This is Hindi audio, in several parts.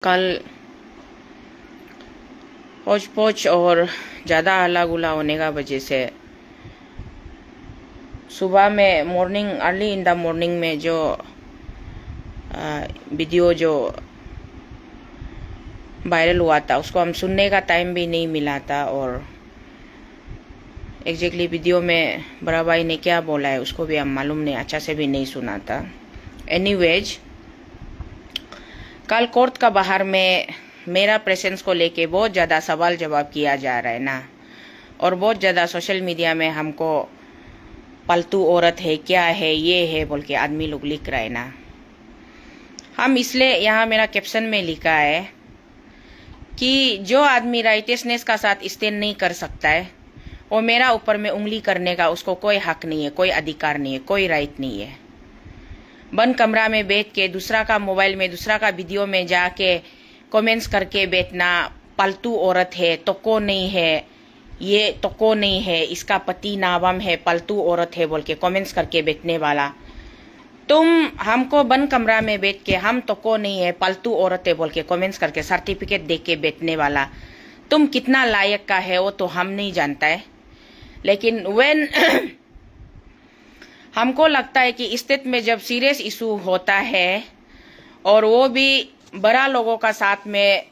कल हौच पौच और ज़्यादा हल्ला गुल्ला होने का वजह से सुबह में morning early in the morning में जो वीडियो जो वायरल हुआ था उसको हम सुनने का टाइम भी नहीं मिला था। और एग्जैक्टली वीडियो में बड़ा भाई ने क्या बोला है उसको भी हम मालूम नहीं, अच्छा से भी नहीं सुना था। एनीवेज, कल कोर्ट का बाहर में मेरा प्रेजेंस को लेके बहुत ज़्यादा सवाल जवाब किया जा रहा है ना, और बहुत ज़्यादा सोशल मीडिया में हमको पालतू औरत है, क्या है, ये है बोल के आदमी लोग लिख रहा है ना। हम इसलिए यहाँ मेरा कैप्शन में लिखा है कि जो आदमी राइटियसनेस का साथ स्टैंड नहीं कर सकता है वो मेरा ऊपर में उंगली करने का उसको कोई हक नहीं है, कोई अधिकार नहीं है, कोई राइट नहीं है। बंद कमरा में बैठ के दूसरा का मोबाइल में दूसरा का वीडियो में जाके कमेंट्स करके बैठना, पालतू औरत है, तोको नहीं है, ये तोको नहीं है, इसका पति नावम है, पालतू औरत है बोल के कमेंट्स करके बैठने वाला, तुम हमको बंद कमरा में बैठ के हम तोको नहीं है, पालतू औरत है बोल के कमेंट्स करके सर्टिफिकेट दे के बैठने वाला, तुम कितना लायक का है वो तो हम नहीं जानता है। लेकिन व्हेन हमको लगता है कि स्टेट में जब सीरियस इशू होता है और वो भी बड़ा लोगों का साथ में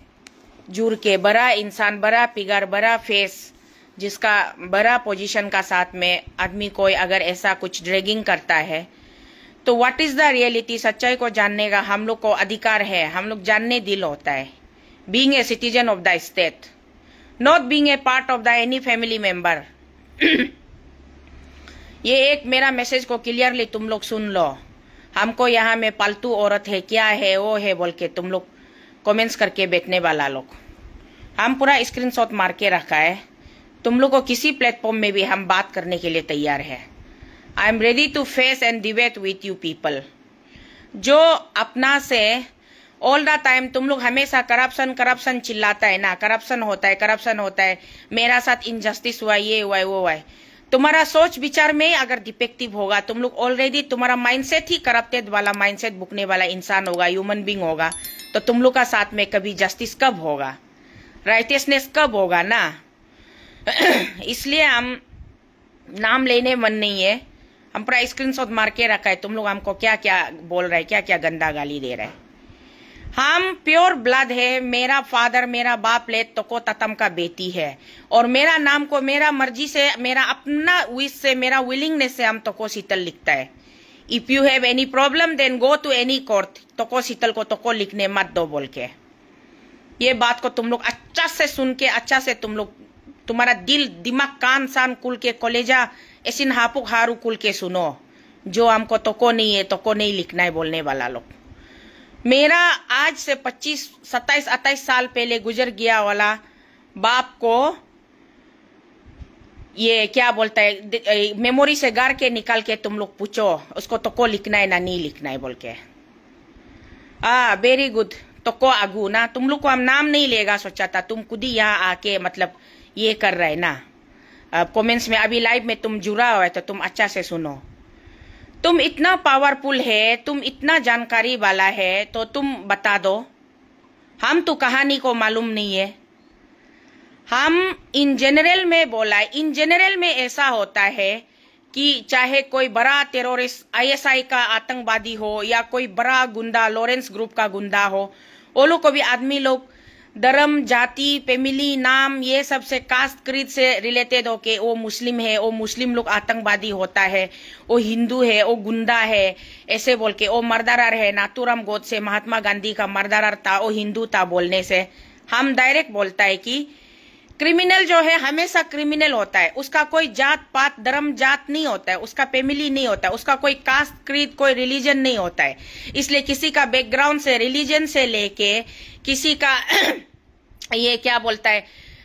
जुड़ के, बड़ा इंसान, बड़ा फिगर, बड़ा फेस, जिसका बड़ा पोजीशन का साथ में आदमी कोई अगर ऐसा कुछ ड्रैगिंग करता है तो व्हाट इज द रियलिटी, सच्चाई को जानने का हम लोग को अधिकार है, हम लोग जानने दिल होता है। Being a citizen of the state, not being a part of the any family member. ये एक मेरा मैसेज को क्लियरली तुम लोग सुन लो। हमको यहाँ में पालतू औरत है, क्या है, वो है बोल के तुम लोग कमेंट्स करके बैठने वाला लोग, हम पूरा स्क्रीनशॉट मार के रखा है। तुम लोग को किसी प्लेटफॉर्म में भी हम बात करने के लिए तैयार है। I am ready to face and debate with you people. जो अपना से ऑल द टाइम तुम लोग हमेशा करप्शन करप्शन चिल्लाता है ना, करप्शन होता है, करप्शन होता है, मेरा साथ इनजस्टिस हुआ, ये हुआ, वो हुआ है। तुम्हारा सोच विचार में अगर डिफेक्टिव होगा, तुम लोग ऑलरेडी तुम्हारा माइंडसेट ही करप्टेड वाला माइंडसेट बुकने वाला इंसान होगा, ह्यूमन बींग होगा, तो तुम लोग का साथ में कभी जस्टिस कब होगा, राइटियसनेस कब होगा ना। इसलिए हम नाम लेने मन नहीं है, हम पूरा स्क्रीनशॉट मार के रखा है। तुम लोग हमको क्या क्या बोल रहे हैं, क्या क्या गंदा गाली दे रहे हैं। हम प्योर ब्लड है, मेरा फादर, मेरा बाप ले तो को ततम का बेटी है, और मेरा नाम को मेरा मर्जी से, मेरा अपना विश से, मेरा विलिंगनेस से हम तो को शीतल लिखता है। If you have any problem then go to any court, तो को शीतल को तो को लिखने मत दो बोल के। ये बात को तुम लोग अच्छा से सुन के, अच्छा से तुम लोग, तुम्हारा दिल, दिमाग, कान सान कुल के, कलेजा ऐसिन हापुक हारू कुल के सुनो। जो हमको तो को नहीं है, तो को नहीं लिखना है बोलने वाला लोग। मेरा आज से 25, 27, 28 साल पहले गुजर गया वाला बाप को ये क्या बोलता है, मेमोरी से गाड़ के निकाल के तुम लोग पूछो उसको तो को लिखना है ना नहीं लिखना है बोल के। वेरी गुड, तो को आगू ना, तुम लोग को हम नाम नहीं लेगा सोचा था, तुम खुद ही यहाँ आके मतलब ये कर रहे ना। कमेंट्स में अभी लाइव में तुम जुड़ा हुआ है तो तुम अच्छा से सुनो। तुम इतना पावरफुल है, तुम इतना जानकारी वाला है, तो तुम बता दो। हम तो कहानी को मालूम नहीं है। हम इन जनरल में बोला है, इन जनरल में ऐसा होता है कि चाहे कोई बड़ा टेररिस्ट, आईएसआई का आतंकवादी हो, या कोई बड़ा गुंडा, लॉरेंस ग्रुप का गुंडा हो, वो लोग को भी आदमी लोग धर्म, जाति, फैमिली, नाम, ये सब से, कास्ट क्रीड से रिलेटेड होके वो मुस्लिम है, वो मुस्लिम लोग आतंकवादी होता है, वो हिंदू है, वो गुंडा है, ऐसे बोल के, वो मर्डरर है, नाथूराम गोडसे महात्मा गांधी का मर्डरर था, वो हिंदू था बोलने से हम डायरेक्ट बोलता है कि क्रिमिनल जो है हमेशा क्रिमिनल होता है। उसका कोई जात पात, धर्म, जात नहीं होता है, उसका फैमिली नहीं होता है, उसका कोई कास्ट क्रीड, कोई रिलीजन नहीं होता है। इसलिए किसी का बैकग्राउंड से, रिलीजन से लेके, किसी का ये क्या बोलता है,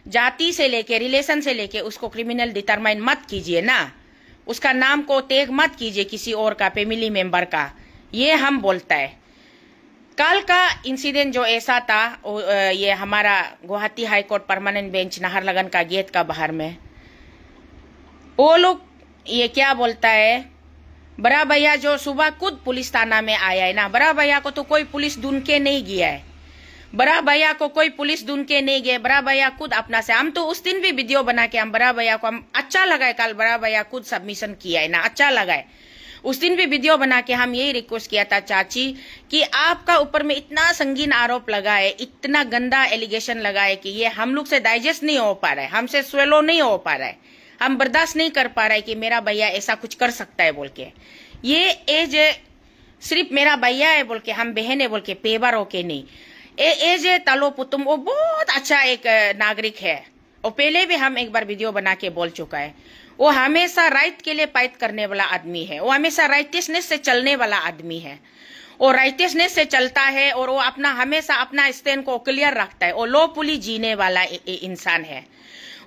जाति से लेके, रिलेशन से लेके उसको क्रिमिनल डिटरमाइन मत कीजिए ना। उसका नाम को टैग मत कीजिए किसी और का, फैमिली मेंबर का। ये हम बोलता है। कल का इंसिडेंट जो ऐसा था, ये हमारा Guwahati high court permanent bench Naharlagun का गेट का बाहर में, वो लोग ये क्या बोलता है, बड़ा भैया जो सुबह खुद पुलिस थाना में आया है ना, बड़ा भैया को तो कोई पुलिस ढूंढ के नहीं गया है। बड़ा भैया को कोई पुलिस ढूंढ के नहीं गए, बड़ा भैया खुद अपना से। हम तो उस दिन भी वीडियो बना के हम बड़ा भैया को हम अच्छा लगा है, कल बड़ा भैया खुद सबमिशन किया है ना, अच्छा लगा है। उस दिन भी वीडियो बना के हम यही रिक्वेस्ट किया था चाची कि आपका ऊपर में इतना संगीन आरोप लगा है, इतना गंदा एलिगेशन लगा है कि ये हम लोग से डाइजेस्ट नहीं हो पा रहा है, हमसे स्वेलो नहीं हो पा रहा है, हम बर्दाश्त नहीं कर पा रहे कि मेरा भैया ऐसा कुछ कर सकता है बोल के। ये एज सिर्फ मेरा भैया है बोल के, हम बहन है बोल के पेवर होके नहीं। एज तालो पुतुम वो बहुत अच्छा एक नागरिक है, और पहले भी हम एक बार वीडियो बना के बोल चुका है। वो हमेशा राइट के लिए फाइट करने वाला आदमी है, वो हमेशा राइटियसनेस से चलने वाला आदमी है, वो राइटियसनेस से चलता है और वो अपना हमेशा अपना स्टैंड को क्लियर रखता है। वो लो पुली जीने वाला इंसान है,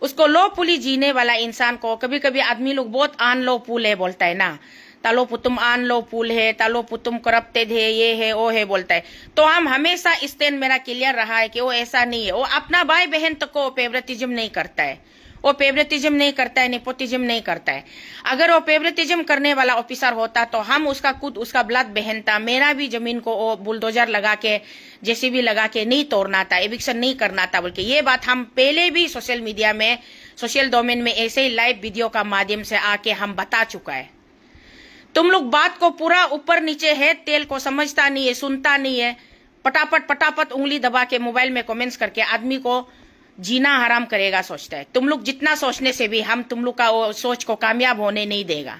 उसको लो पुली जीने वाला इंसान को कभी कभी आदमी लोग बहुत आन लो पुल है बोलता है ना, तालो पुतुम आन लो पुल है, तालो पुतुम करप्टेड है, ये है वो है बोलता है। तो हम हमेशा स्टैंड मेरा क्लियर रहा है कि वो ऐसा नहीं है, वो अपना भाई बहन तक को फेवरेटिज्म नहीं करता है, वो फेवरेटिज्म नहीं करता है, नेपोटिज्म नहीं करता है। अगर वो फेवरेटिज्म करने वाला ऑफिसर होता तो हम उसका खुद उसका ब्लड बहन था, मेरा भी जमीन को वो बुलडोजर लगा के जेसीबी लगा के नहीं तोड़ना था, एविक्शन नहीं करना था बोल के। ये बात हम पहले भी सोशल मीडिया में सोशल डोमेन में ऐसे ही लाइव वीडियो का माध्यम से आके हम बता चुका है। तुम लोग बात को पूरा ऊपर नीचे है तेल को समझता नहीं है, सुनता नहीं है, पटापट पटापट उंगली दबा के मोबाइल में कमेंट्स करके आदमी को जीना हराम करेगा सोचता है। तुम लोग जितना सोचने से भी हम तुम लोग का वो सोच को कामयाब होने नहीं देगा।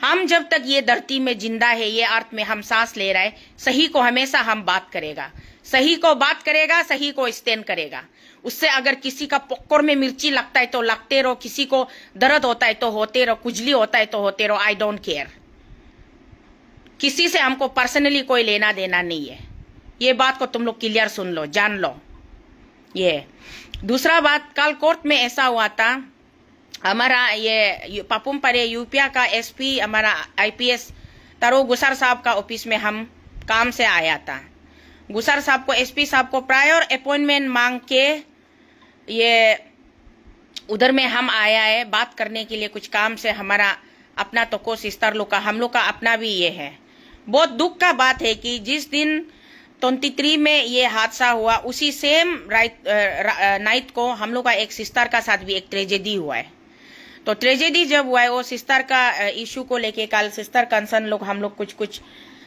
हम जब तक ये धरती में जिंदा है, ये अर्थ में हम सांस ले रहे, सही को हमेशा हम बात करेगा, सही को बात करेगा, सही को स्टैंड करेगा। उससे अगर किसी का पक्कोर में मिर्ची लगता है तो लगते रहो, किसी को दर्द होता है तो होते रहो, खुजली होता है तो होते रहो, आई डोंट केयर। किसी से हमको पर्सनली कोई लेना देना नहीं है, ये बात को तुम लोग क्लियर सुन लो, जान लो। ये दूसरा बात, कल कोर्ट में ऐसा हुआ था, हमारा ये पापुम परे यूपिया का एसपी हमारा आईपीएस तरो गुसर साहब का ऑफिस में हम काम से आया था। गुसर साहब को एसपी साहब को प्रायर अपॉइंटमेंट मांग के ये उधर में हम आया है बात करने के लिए, कुछ काम से। हमारा अपना तो को सिस्टर लोग का, हम लोग का अपना भी ये है। बहुत दुख का बात है कि जिस दिन 23 में ये हादसा हुआ, उसी सेम नाइट को हम लोग का एक सिस्टर का साथ भी एक ट्रेजेडी हुआ है। तो ट्रेजेडी जब हुआ है, वो सिस्टर का इशू को लेके कल सिस्टर कंसर्न लोग हम लोग कुछ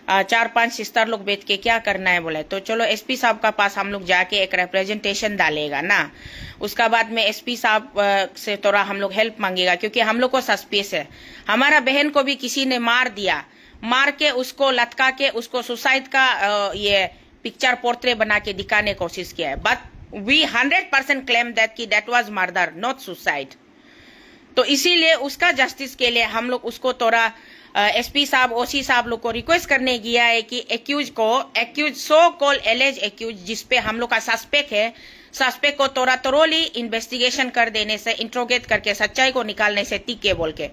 4-5 सिस्टर लोग बैठ के क्या करना है बोले, तो चलो एसपी साहब का पास हम लोग जाके एक रिप्रेजेंटेशन डालेगा ना। उसका बाद में एसपी साहब से थोड़ा हम लोग हेल्प मांगेगा, क्योंकि हम लोग को सस्पेंस है। हमारा बहन को भी किसी ने मार दिया, मार के उसको लटका के उसको सुसाइड का ये पिक्चर पोर्ट्रेट बना के दिखाने की कोशिश किया है, बट वी 100% क्लेम दैट कि that was murder not suicide. तो इसीलिए उसका जस्टिस के लिए हम लोग उसको थोड़ा एसपी साहब ओसी साहब लोग को रिक्वेस्ट करने गया है कि एक्यूज सो कॉल एलेज एक्यूज जिसपे हम लोग का सस्पेक्ट है, सस्पेक्ट को थोड़ा तरोली इन्वेस्टिगेशन कर देने से, इंट्रोगेट करके सच्चाई को निकालने से टिके बोल के,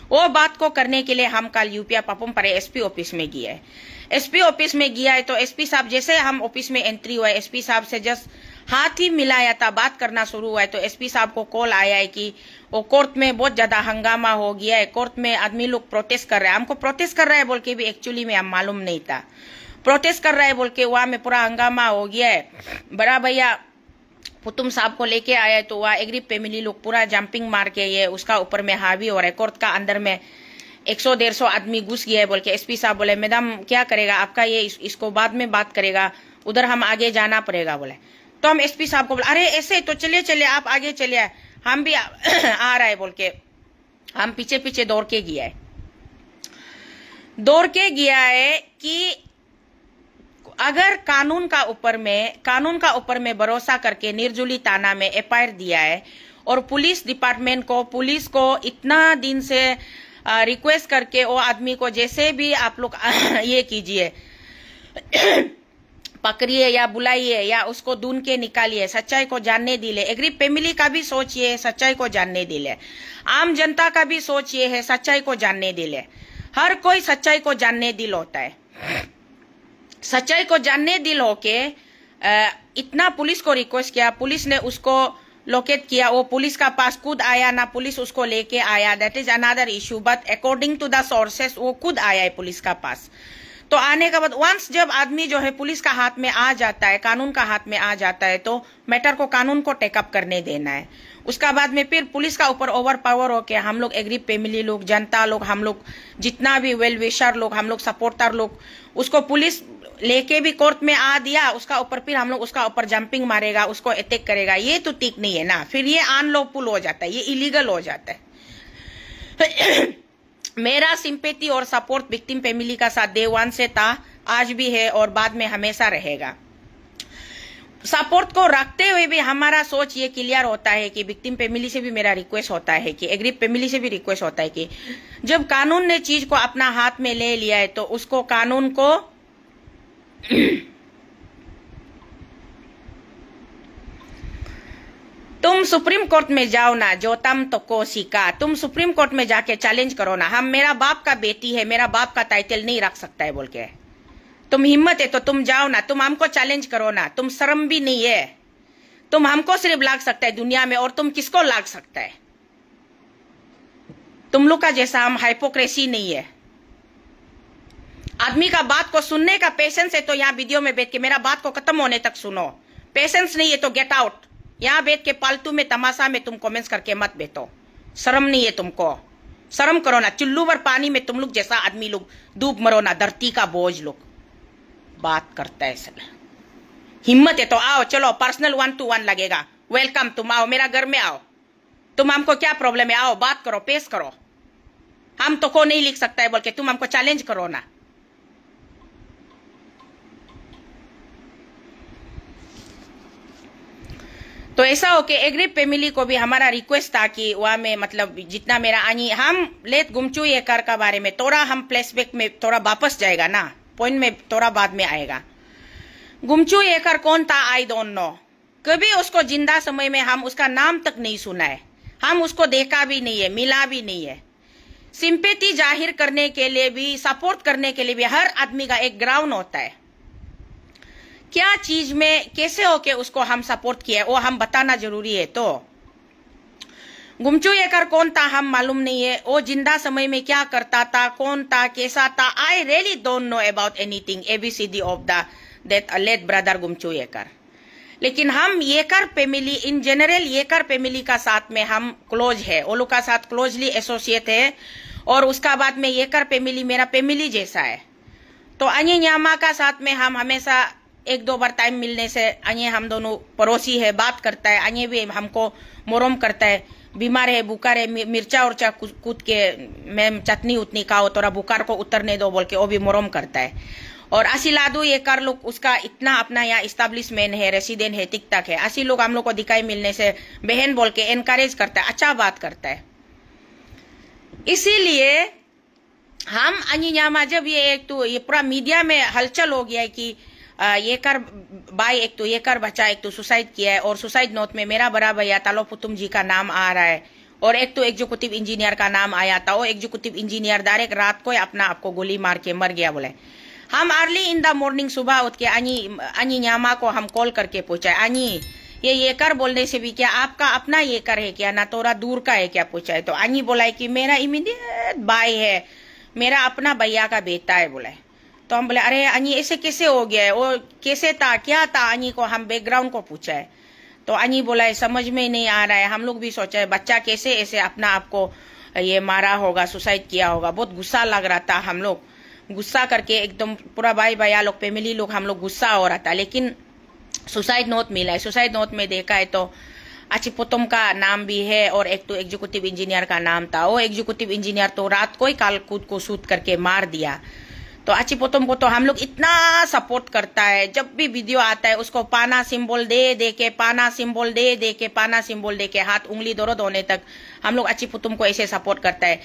वो बात को करने के लिए हम कल यूपिया पापुम परे एसपी ऑफिस में गए। एसपी ऑफिस में गया है तो एसपी साहब जैसे हम ऑफिस में एंट्री हुआ है, एसपी साहब से जस्ट हाथ ही मिलाया था, बात करना शुरू हुआ है तो एसपी साहब को कॉल आया है कि वो कोर्ट में बहुत ज्यादा हंगामा हो गया है, कोर्ट में आदमी लोग प्रोटेस्ट कर रहे हैं। हमको प्रोटेस्ट कर रहा है बोल के भी एक्चुअली में हम मालूम नहीं था, प्रोटेस्ट कर रहा है बोल के वहां में पूरा हंगामा हो गया है। बड़ा भैया पुतुम साहब को लेके आया है तो वह एग्री फैमिली लोग पूरा जंपिंग मार के ये उसका ऊपर में हावी हो रहा है। कोर्ट का अंदर में 100-150 आदमी घुस गया है बोल के एसपी साहब बोले मैडम क्या करेगा आपका ये, इसको बाद में बात करेगा, उधर हम आगे जाना पड़ेगा बोले। तो हम एसपी साहब को बोले अरे ऐसे तो चलिए आप आगे चलिए, हम भी आ रहा है बोल के हम पीछे पीछे दौड़ के गया है कि अगर कानून का ऊपर में भरोसा करके निर्जुली थाना में एफआईआर दिया है और पुलिस डिपार्टमेंट को, पुलिस को इतना दिन से रिक्वेस्ट करके वो आदमी को जैसे भी आप लोग ये कीजिए, पकड़िए या बुलाइए या उसको ढूंढ के निकालिए, सच्चाई को जानने दिले। एग्री फैमिली का भी सोच ये है सच्चाई को जानने दिले, आम जनता का भी सोच ये है सच्चाई को जानने दिले। हर कोई सच्चाई को जानने दिल होता है, सच्चाई को जानने दिल होके इतना पुलिस को रिक्वेस्ट किया, पुलिस ने उसको लोकेट किया, वो पुलिस का पास खुद आया ना पुलिस उसको लेके आया, that is another issue, but according to the sources वो खुद आया है पुलिस का पास। तो आने का बाद वंस जब आदमी जो है पुलिस का हाथ में आ जाता है, कानून का हाथ में आ जाता है, तो मैटर को कानून को टेकअप करने देना है। उसका बाद में फिर पुलिस का ऊपर ओवर पावर हो के हम लोग एग्री फैमिली लोग, जनता लोग, हम लोग जितना भी वेल विशर लोग, हम लोग सपोर्टर लोग, उसको पुलिस लेके भी कोर्ट में आ दिया, उसका ऊपर फिर हम लोग उसका ऊपर जंपिंग मारेगा, उसको अटैक करेगा, ये तो ठीक नहीं है ना। फिर ये अनलॉफुल हो जाता है, ये इलीगल हो जाता है। मेरा सिंपैथी और सपोर्ट विक्टिम फैमिली का साथ डे वन से था, आज भी है और बाद में हमेशा रहेगा। सपोर्ट को रखते हुए भी हमारा सोच ये क्लियर होता है कि विक्टिम फैमिली से भी मेरा रिक्वेस्ट होता है कि एग्री फैमिली से भी रिक्वेस्ट होता है कि जब कानून ने चीज को अपना हाथ में ले लिया है तो उसको कानून को तुम सुप्रीम कोर्ट में जाओ ना, जो तम तो कोसी का, तुम सुप्रीम कोर्ट में जाके चैलेंज करो ना। हम, मेरा बाप का बेटी है, मेरा बाप का टाइटल नहीं रख सकता है बोल के, तुम हिम्मत है तो तुम जाओ ना, तुम हमको चैलेंज करो ना। तुम शर्म भी नहीं है, तुम हमको सिर्फ लाग सकता है दुनिया में, और तुम किसको लाग सकता है? तुम लोग का जैसा हम हाइपोक्रेसी नहीं है। आदमी का बात को सुनने का पेशेंस है तो यहाँ वीडियो में बैठ के मेरा बात को खत्म होने तक सुनो। पेशेंस नहीं है तो गेट आउट। यहाँ बैठ के पालतू में तमाशा में तुम कमेंट्स करके मत बैठो। शर्म नहीं है तुमको? शर्म करो ना। चुल्लू भर पानी में तुम लोग जैसा आदमी लोग डूब मरो ना, धरती का बोझ लोग बात करता है सब। हिम्मत है तो आओ, चलो पर्सनल 1 to 1 लगेगा। वेलकम, तुम आओ मेरा घर में आओ। तुम हमको क्या प्रॉब्लम है? आओ बात करो, पेश करो। हम तो को नहीं लिख सकता है बोल के तुम हमको चैलेंज करो ना। तो ऐसा हो कि एग्री फैमिली को भी हमारा रिक्वेस्ट था कि वहां में मतलब जितना मेरा आनी हम लेट गुमचू ये कर का बारे में थोड़ा हम फ्लैशबैक में थोड़ा वापस जाएगा ना, पॉइंट में थोड़ा बाद में आएगा। गुमचू ये कर कौन था? I don't know. कभी उसको जिंदा समय में हम उसका नाम तक नहीं सुना है, हम उसको देखा भी नहीं है, मिला भी नहीं है। सिंपैथी जाहिर करने के लिए भी, सपोर्ट करने के लिए भी हर आदमी का एक ग्राउंड होता है। क्या चीज में कैसे होके उसको हम सपोर्ट किया वो हम बताना जरूरी है। तो गुमचू येकर कौन था हम मालूम नहीं है, वो जिंदा समय में क्या करता था, कौन था, कैसा था। I really don't know about anything ABCD of the that late brother गुमचू येकर। लेकिन हम येकर फैमिली इन जनरल, येकर फैमिली का साथ में हम क्लोज है, वो लोग का साथ क्लोजली एसोसिएट है। और उसका बाद में येकर फैमिली मेरा फैमिली जैसा है। तो अन्य न्यामा का साथ में हम हमेशा 1-2 बार टाइम मिलने से अन्य हम दोनों पड़ोसी है, बात करता है। अन्य भी हमको मोरम करता है। बीमार है, बुखार है, मिर्चा उर्चा कूद के मैं चटनी उतनी खाओ, थोड़ा बुखार को उतरने दो बोल के वो भी मोरम करता है। और असी लादू ये कर लोग उसका इतना अपना यहाँ इस्टेब्लिशमेंट है, रेसिडेंट है, टिक टाक है। असी लोग हम लोग को दिखाई मिलने से बहन बोल के एनकरेज करता है, अच्छा बात करता है। इसीलिए हम अन्य जब ये एक तो ये पूरा मीडिया में हलचल हो गया है कि ये कर भाई, एक तो ये कर बच्चा एक तो सुसाइड किया है, और सुसाइड नोट में मेरा बड़ा भैया तालो पुतुम जी का नाम आ रहा है, और एक तो एग्जीक्यूटिव इंजीनियर का नाम आया था। वो एग्जीक्यूटिव इंजीनियर डायरेक्ट रात को अपना आपको गोली मार के मर गया बोले। हम अर्ली इन द मॉर्निंग सुबह उठ के अनि न्यामा को हम कॉल करके पूछा, अनि ये कर बोलने से भी क्या आपका अपना ये कर है क्या, ना थोड़ा दूर का है क्या पूछा है। तो अनि बोला है कि मेरा इमीडिएट भाई है, मेरा अपना भैया का बेटा है बोला है। तो हम बोले अरे अनि ऐसे कैसे हो गया है, वो कैसे था, क्या था। अनि को हम बैकग्राउंड को पूछा है। तो अनि बोला है समझ में नहीं आ रहा है। हम लोग भी सोचा है बच्चा कैसे ऐसे अपना आपको ये मारा होगा, सुसाइड किया होगा। बहुत गुस्सा लग रहा था, हम लोग गुस्सा करके एकदम पूरा भाई भैया लोग फैमिली लोग हम लोग गुस्सा हो रहा था। लेकिन सुसाइड नोट मिला है, सुसाइड नोट में देखा है तो अचिपुतम का नाम भी है और एक तो एग्जीक्यूटिव इंजीनियर का नाम था। वो एग्जीक्यूटिव इंजीनियर तो रात को ही काल कूद को शूट करके मार दिया। तो अचिपुतम को तो हम लोग इतना सपोर्ट करता है, जब भी वीडियो आता है उसको पाना सिंबल दे दे के, पाना सिंबल दे दे के, पाना सिंबल दे के, हाथ उंगली दर्द होने तक हम लोग अचिपुतम को ऐसे सपोर्ट करता है।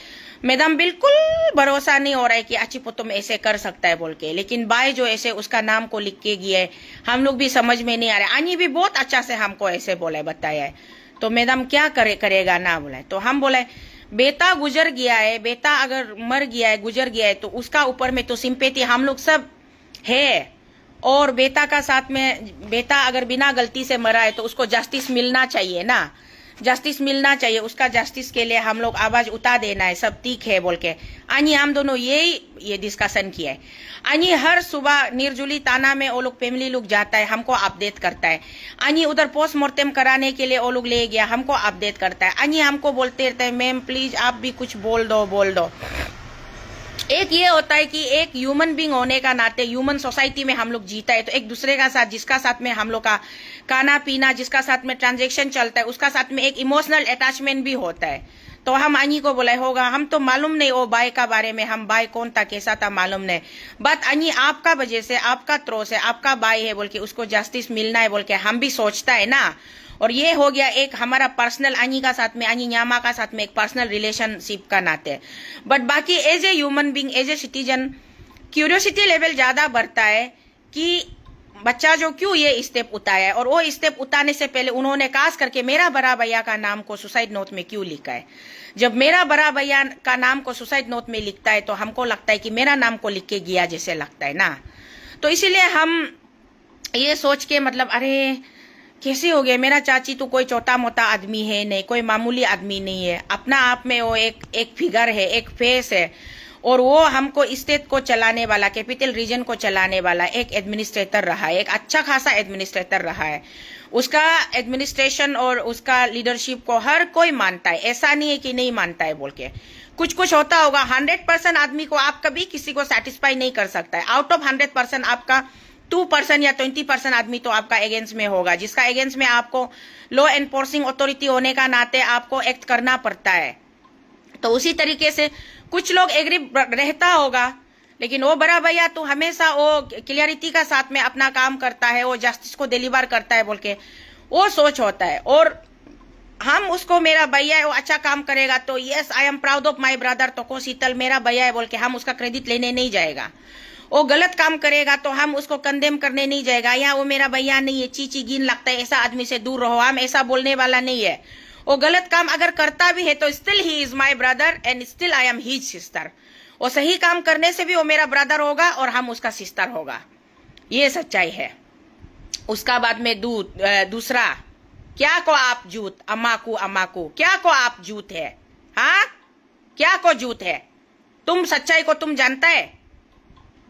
मैडम बिल्कुल भरोसा नहीं हो रहा है कि अचिपुतम ऐसे कर सकता है बोल के। लेकिन बाय जो ऐसे उसका नाम को लिख के गया है, हम लोग भी समझ में नहीं आ रहा है। अनि भी बहुत अच्छा से हमको ऐसे बोला है, बताया है। तो मैडम क्या करेगा ना बोला है। तो हम बोला बेटा गुजर गया है, बेटा अगर मर गया है, गुजर गया है, तो उसका ऊपर में तो सिंपैथी हम लोग सब है। और बेटा का साथ में, बेटा अगर बिना गलती से मरा है तो उसको जस्टिस मिलना चाहिए ना। जस्टिस मिलना चाहिए, उसका जस्टिस के लिए हम लोग आवाज उठा देना है, सब ठीक है बोल के। अनि हम दोनों ये डिस्कशन किया है। अनि हर सुबह निर्जुली ताना में वो लोग फैमिली लोग जाता है, हमको अपडेट करता है। अनि उधर पोस्टमार्टम कराने के लिए वो लोग ले गया, हमको अपडेट करता है। अनि हमको बोलते रहते हैं मैम प्लीज आप भी कुछ बोल दो। एक ये होता है कि एक ह्यूमन बींग होने का नाते ह्यूमन सोसाइटी में हम लोग जीता है, तो एक दूसरे का साथ जिसका साथ में हम लोग का खाना पीना, जिसका साथ में ट्रांजैक्शन चलता है, उसका साथ में एक इमोशनल अटैचमेंट भी होता है। तो हम अनी को बोला होगा, हम तो मालूम नहीं वो बाय का बारे में, हम बाय कौन था कैसा था मालूम नहीं, बट अनी आपका वजह से, आपका थ्रो से, आपका बाय है बोल के उसको जस्टिस मिलना है बोल के हम भी सोचता है ना। और ये हो गया एक हमारा पर्सनल अनी का साथ में, अनी न्यामा का साथ में एक पर्सनल रिलेशनशिप का नाते। बट बाकी as a human being, as a citizen, curiosity level ज्यादा बढ़ता है कि बच्चा जो क्यों ये स्टेप उठाया है, और वो स्टेप उठाने से पहले उन्होंने खास करके मेरा बड़ा भैया का नाम को सुसाइड नोट में क्यों लिखा है। जब मेरा बड़ा भैया का नाम को सुसाइड नोट में लिखता है तो हमको लगता है कि मेरा नाम को लिख के गया जैसे लगता है ना। तो इसीलिए हम ये सोच के मतलब अरे कैसे हो गया, मेरा चाची तो कोई छोटा मोटा आदमी है नहीं, कोई मामूली आदमी नहीं है, अपना आप में वो एक फिगर है, एक फेस है, और वो हमको स्टेट को चलाने वाला, कैपिटल रीजन को चलाने वाला एक एडमिनिस्ट्रेटर रहा है, एक अच्छा खासा एडमिनिस्ट्रेटर रहा है। उसका एडमिनिस्ट्रेशन और उसका लीडरशिप को हर कोई मानता है, ऐसा नहीं है कि नहीं मानता है बोल के। कुछ होता होगा, 100% आदमी को आप कभी किसी को सेटिस्फाई नहीं कर सकता है। आउट ऑफ 100% आपका 2% या 20% आदमी तो आपका अगेंस्ट में होगा, जिसका अगेंस्ट में आपको लॉ एनफोर्सिंग अथॉरिटी होने का नाते आपको एक्ट करना पड़ता है। तो उसी तरीके से कुछ लोग एग्री रहता होगा, लेकिन वो बड़ा भैया तो हमेशा वो क्लियरिटी का साथ में अपना काम करता है, वो जस्टिस को डिलीवर करता है बोल के वो सोच होता है। और हम उसको मेरा भैया है वो अच्छा काम करेगा तो yes I am proud of my brother, तो को शीतल मेरा भैया है बोल के हम उसका क्रेडिट लेने नहीं जाएगा। वो गलत काम करेगा तो हम उसको कंडेम करने नहीं जाएगा, या वो मेरा भैया नहीं है, चीची गिन लगता है, ऐसा आदमी से दूर रहो, हम ऐसा बोलने वाला नहीं है। वो गलत काम अगर करता भी है तो still he is my brother and still I am his sister. वो सही काम करने से भी वो मेरा ब्रदर होगा और हम उसका सिस्टर होगा, ये सच्चाई है। उसका बाद में दूसरा क्या को आप जूत अम्माकू क्या को आप जूत है, हाँ क्या को जूत है, तुम सच्चाई को तुम जानता है।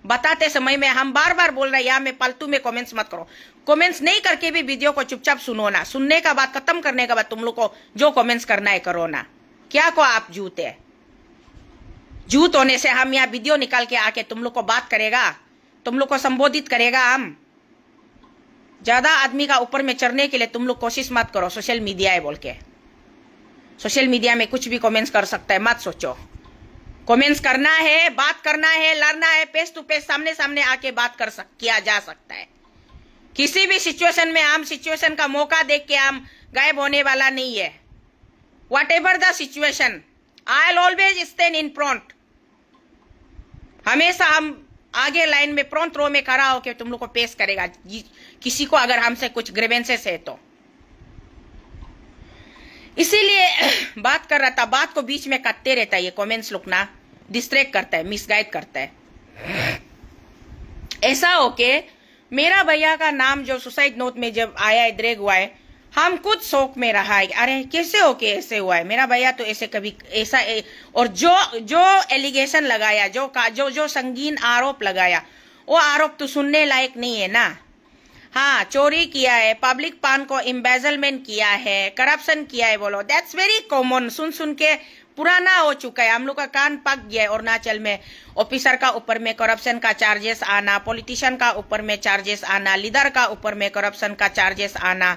बताते समय में हम बार बार बोल रहे हैं या मैं फालतू में कमेंट्स मत करो, कमेंट्स नहीं करके भी वीडियो को चुपचाप सुनो ना, सुनने का बाद खत्म करने के बाद तुम लोग को जो कमेंट्स करना है करो ना। क्या को आप जूत है, जूत होने से हम यहाँ वीडियो निकाल के आके तुम लोग को बात करेगा, तुम लोग को संबोधित करेगा। हम ज्यादा आदमी का ऊपर में चढ़ने के लिए तुम लोग कोशिश मत करो, सोशल मीडिया है बोल के। सोशल मीडिया में कुछ भी कमेंट्स कर सकता है, मत सोचो। कमेंट्स करना है, बात करना है, लड़ना है, फेस टू फेस सामने सामने आके बात किया जा सकता है। किसी भी सिचुएशन में हम सिचुएशन का मौका देख के हम गायब होने वाला नहीं है। What ever the situation I will always stand in front, हमेशा हम आगे लाइन में फ्रंट रो में खड़ा होकर तुम लोग को पेश करेगा किसी को अगर हमसे कुछ ग्रीवेंसेस है तो। इसीलिए बात कर रहा था, बात को बीच में काटते रहता है ये कमेंट्स लोग ना, डिस्ट्रैक्ट करता है, मिसगाइड करता है। ऐसा होके मेरा भैया का नाम जो सुसाइड नोट में जब आया है, ड्रैग हुआ है, हम कुछ शौक में रहा है, अरे कैसे होके ऐसे हुआ है, मेरा भैया तो ऐसे कभी ऐसा और जो एलिगेशन लगाया, जो संगीन आरोप लगाया, वो आरोप तो सुनने लायक नहीं है ना। हाँ, चोरी किया है, पब्लिक फंड को एम्बेजलमेंट किया है, करप्शन किया है, बोलो दैट्स वेरी कॉमन। सुन के पुराना हो चुका है, हम लोग का कान पक गया है। अरुणाचल में ऑफिसर का ऊपर में करप्शन का चार्जेस आना, पॉलिटिशियन का ऊपर में चार्जेस आना, लीडर का ऊपर में करप्शन का चार्जेस आना,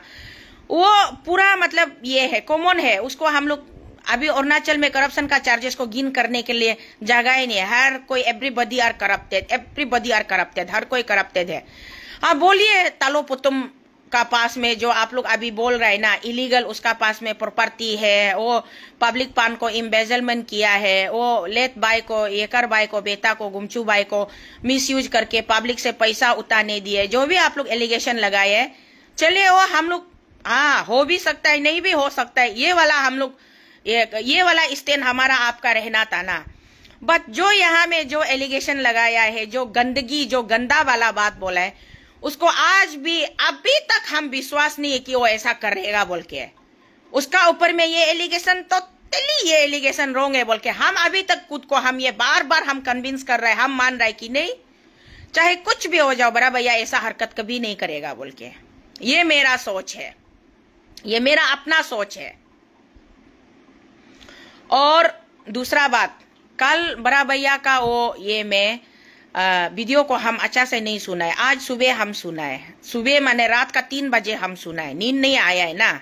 वो पूरा मतलब ये है, कॉमन है। उसको हम लोग अभी अरुणाचल में करप्शन का चार्जेस को गिन करने के लिए जगह ही नहीं है। हर कोई एवरीबॉडी आर करप्टेड, हर कोई करप्टेड है। हाँ बोलिए, तालो पुतुम का पास में जो आप लोग अभी बोल रहे हैं ना, इलीगल उसका पास में प्रॉपर्टी है, वो पब्लिक फंड को एम्बेजलमेंट किया है, वो लेट बाई को, येकर बाई को, बेटा को, गुमचू बाई को मिसयूज करके पब्लिक से पैसा उतारने दिए, जो भी आप लोग एलिगेशन लगाए है, चलिए वो हम लोग हाँ हो भी सकता है, नहीं भी हो सकता है, ये वाला हम लोग ये वाला स्टैंड हमारा आपका रहना था ना। बट जो यहाँ में जो एलिगेशन लगाया है, जो गंदगी, जो गंदा वाला बात बोला है, उसको आज भी अभी तक हम विश्वास नहीं है कि वो ऐसा करेगा बोल के। उसका ऊपर में ये एलिगेशन तो ये एलिगेशन रॉन्ग है बोल के हम अभी तक खुद को हम ये बार बार हम कन्विंस कर रहे हैं, हम मान रहे हैं कि नहीं, चाहे कुछ भी हो जाओ बड़ा भैया ऐसा हरकत कभी नहीं करेगा बोल के। ये मेरा सोच है, ये मेरा अपना सोच है। और दूसरा बात, कल बड़ा भैया का वो ये मैं वीडियो को हम अच्छा से नहीं सुना है। आज सुबह हम सुना है, सुबह माने रात का 3 बजे हम सुना है, नींद नहीं आया है ना।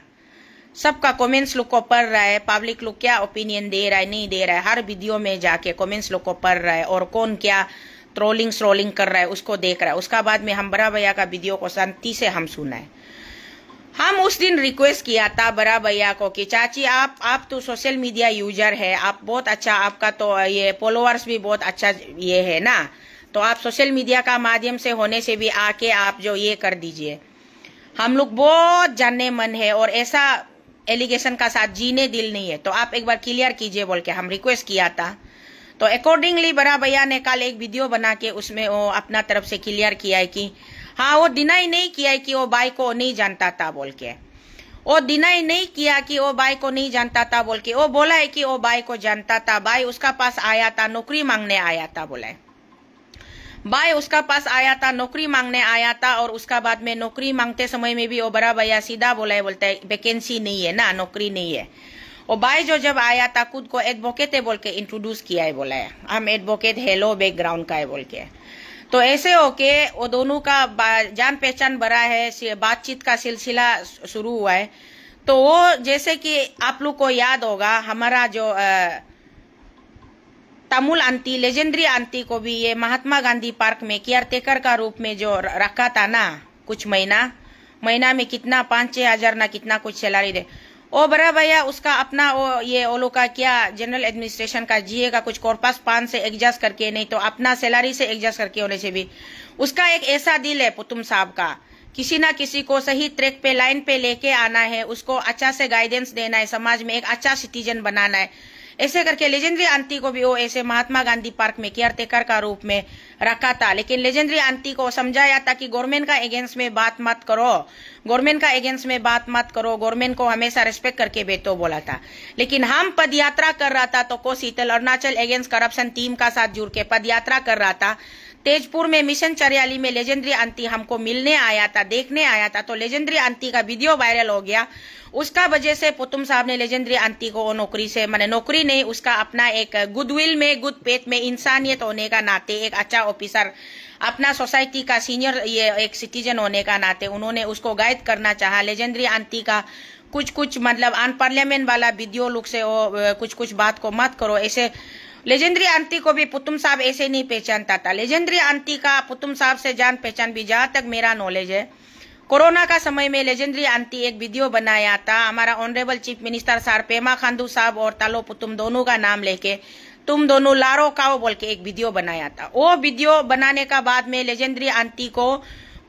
सबका कमेंट्स लोग को पढ़ रहा है, पब्लिक लोग क्या ओपिनियन दे रहा है नहीं दे रहा है, हर वीडियो में जाके कमेंट्स लोग को पढ़ रहा है और कौन क्या ट्रोलिंग कर रहा है उसको देख रहा है। उसका बाद में हम बड़ा भैया का वीडियो को शांति से हम सुना है। हम उस दिन रिक्वेस्ट किया था बड़ा भैया को कि चाची आप तो सोशल मीडिया यूजर है, आप बहुत अच्छा, आपका तो ये फॉलोअर्स भी बहुत अच्छा ये है ना, तो आप सोशल मीडिया का माध्यम से होने से भी आके आप जो ये कर दीजिए, हम लोग बहुत जानने मन है और ऐसा एलिगेशन का साथ जीने दिल नहीं है, तो आप एक बार क्लियर कीजिए बोल के हम रिक्वेस्ट किया था। तो अकॉर्डिंगली बड़ा भैया ने कल एक वीडियो बना के उसमें वो अपना तरफ से क्लियर किया है कि हाँ वो डिनाई नहीं किया है कि वो बाई को नहीं जानता था बोल के, वो डिनाई नहीं किया कि वो बाई को नहीं जानता था बोल के, वो बोला है कि वो बाई को जानता था, बाई उसका पास आया था, नौकरी मांगने आया था, बोला है बाई उसका पास आया था, नौकरी मांगने आया था। और उसका बाद में नौकरी मांगते समय में भी वो बड़ा भैया सीधा बोला है, बोलता है वैकेंसी नहीं है ना, नौकरी नहीं है। और बाई जो जब आया था खुद को एडवोकेट है बोल के इंट्रोड्यूस किया है, बोला है हम एडवोकेट हेलो बैकग्राउंड का है बोल के। तो ऐसे होके वो दोनों का जान पहचान बढ़ा है, बातचीत का सिलसिला शुरू हुआ है। तो वो जैसे कि आप लोग को याद होगा हमारा जो तमुल आंटी, लेजेंडरी आंटी को भी ये महात्मा गांधी पार्क में केयरटेकर का रूप में जो रखा था ना, कुछ महीना में कितना 5-6 हजार ना कितना कुछ सैलरी दे, ओ बड़ा भैया उसका अपना वो ये ओलो का क्या जनरल एडमिनिस्ट्रेशन का जीए का कुछ कॉर्पस पान से एडजस्ट करके, नहीं तो अपना सैलरी से एडजस्ट करके होने से भी उसका एक ऐसा दिल है पुतुम साहब का, किसी ना किसी को सही ट्रैक पे लाइन पे लेके आना है, उसको अच्छा से गाइडेंस देना है, समाज में एक अच्छा सिटीजन बनाना है। ऐसे करके लेजेंडरी आंटी को भी वो ऐसे महात्मा गांधी पार्क में केयरटेकर का रूप में रखा था। लेकिन लेजेंडरी आंटी को समझाया था कि गवर्नमेंट का अगेंस्ट में बात मत करो, गवर्नमेंट का अगेंस्ट में बात मत करो, गवर्नमेंट को हमेशा रिस्पेक्ट करके बैठो बोला था। लेकिन हम पद यात्रा कर रहा था तो कोसीतल अरुणाचल अगेंस्ट करप्शन टीम का साथ जुड़ के पद यात्रा कर रहा था। तेजपुर में मिशन चरियाली में लेजेंडरी आंटी हमको मिलने आया था, देखने आया था, तो लेजेंडरी आंटी का वीडियो वायरल हो गया। उसका वजह से पुतुम साहब ने लेजेंडरी आंटी को नौकरी से, माने नौकरी नहीं, उसका अपना एक गुडविल में, गुड पेट में, इंसानियत होने का नाते, एक अच्छा ऑफिसर, अपना सोसाइटी का सीनियर ये एक सिटीजन होने का नाते उन्होंने उसको गाइड करना चाहा। लेजेंडरी आंटी का कुछ मतलब अन पार्लियामेंट वाला वीडियो लुक से कुछ बात को मत करो, ऐसे लेजेंडरी आंटी को भी पुतुम साहब ऐसे नहीं पहचानता था। लेजेंडरी आंटी का पुतुम साहब से जान पहचान भी, जहां तक मेरा नॉलेज है, कोरोना का समय में लेजेंडरी आंटी एक वीडियो बनाया था, हमारा honourable chief minister sir Pema Khandu साहब और तालो पुतुम दोनों का नाम लेके तुम दोनों लारो काओ बोल के एक वीडियो बनाया था। वो वीडियो बनाने का बाद में लेजेंडरी आंटी को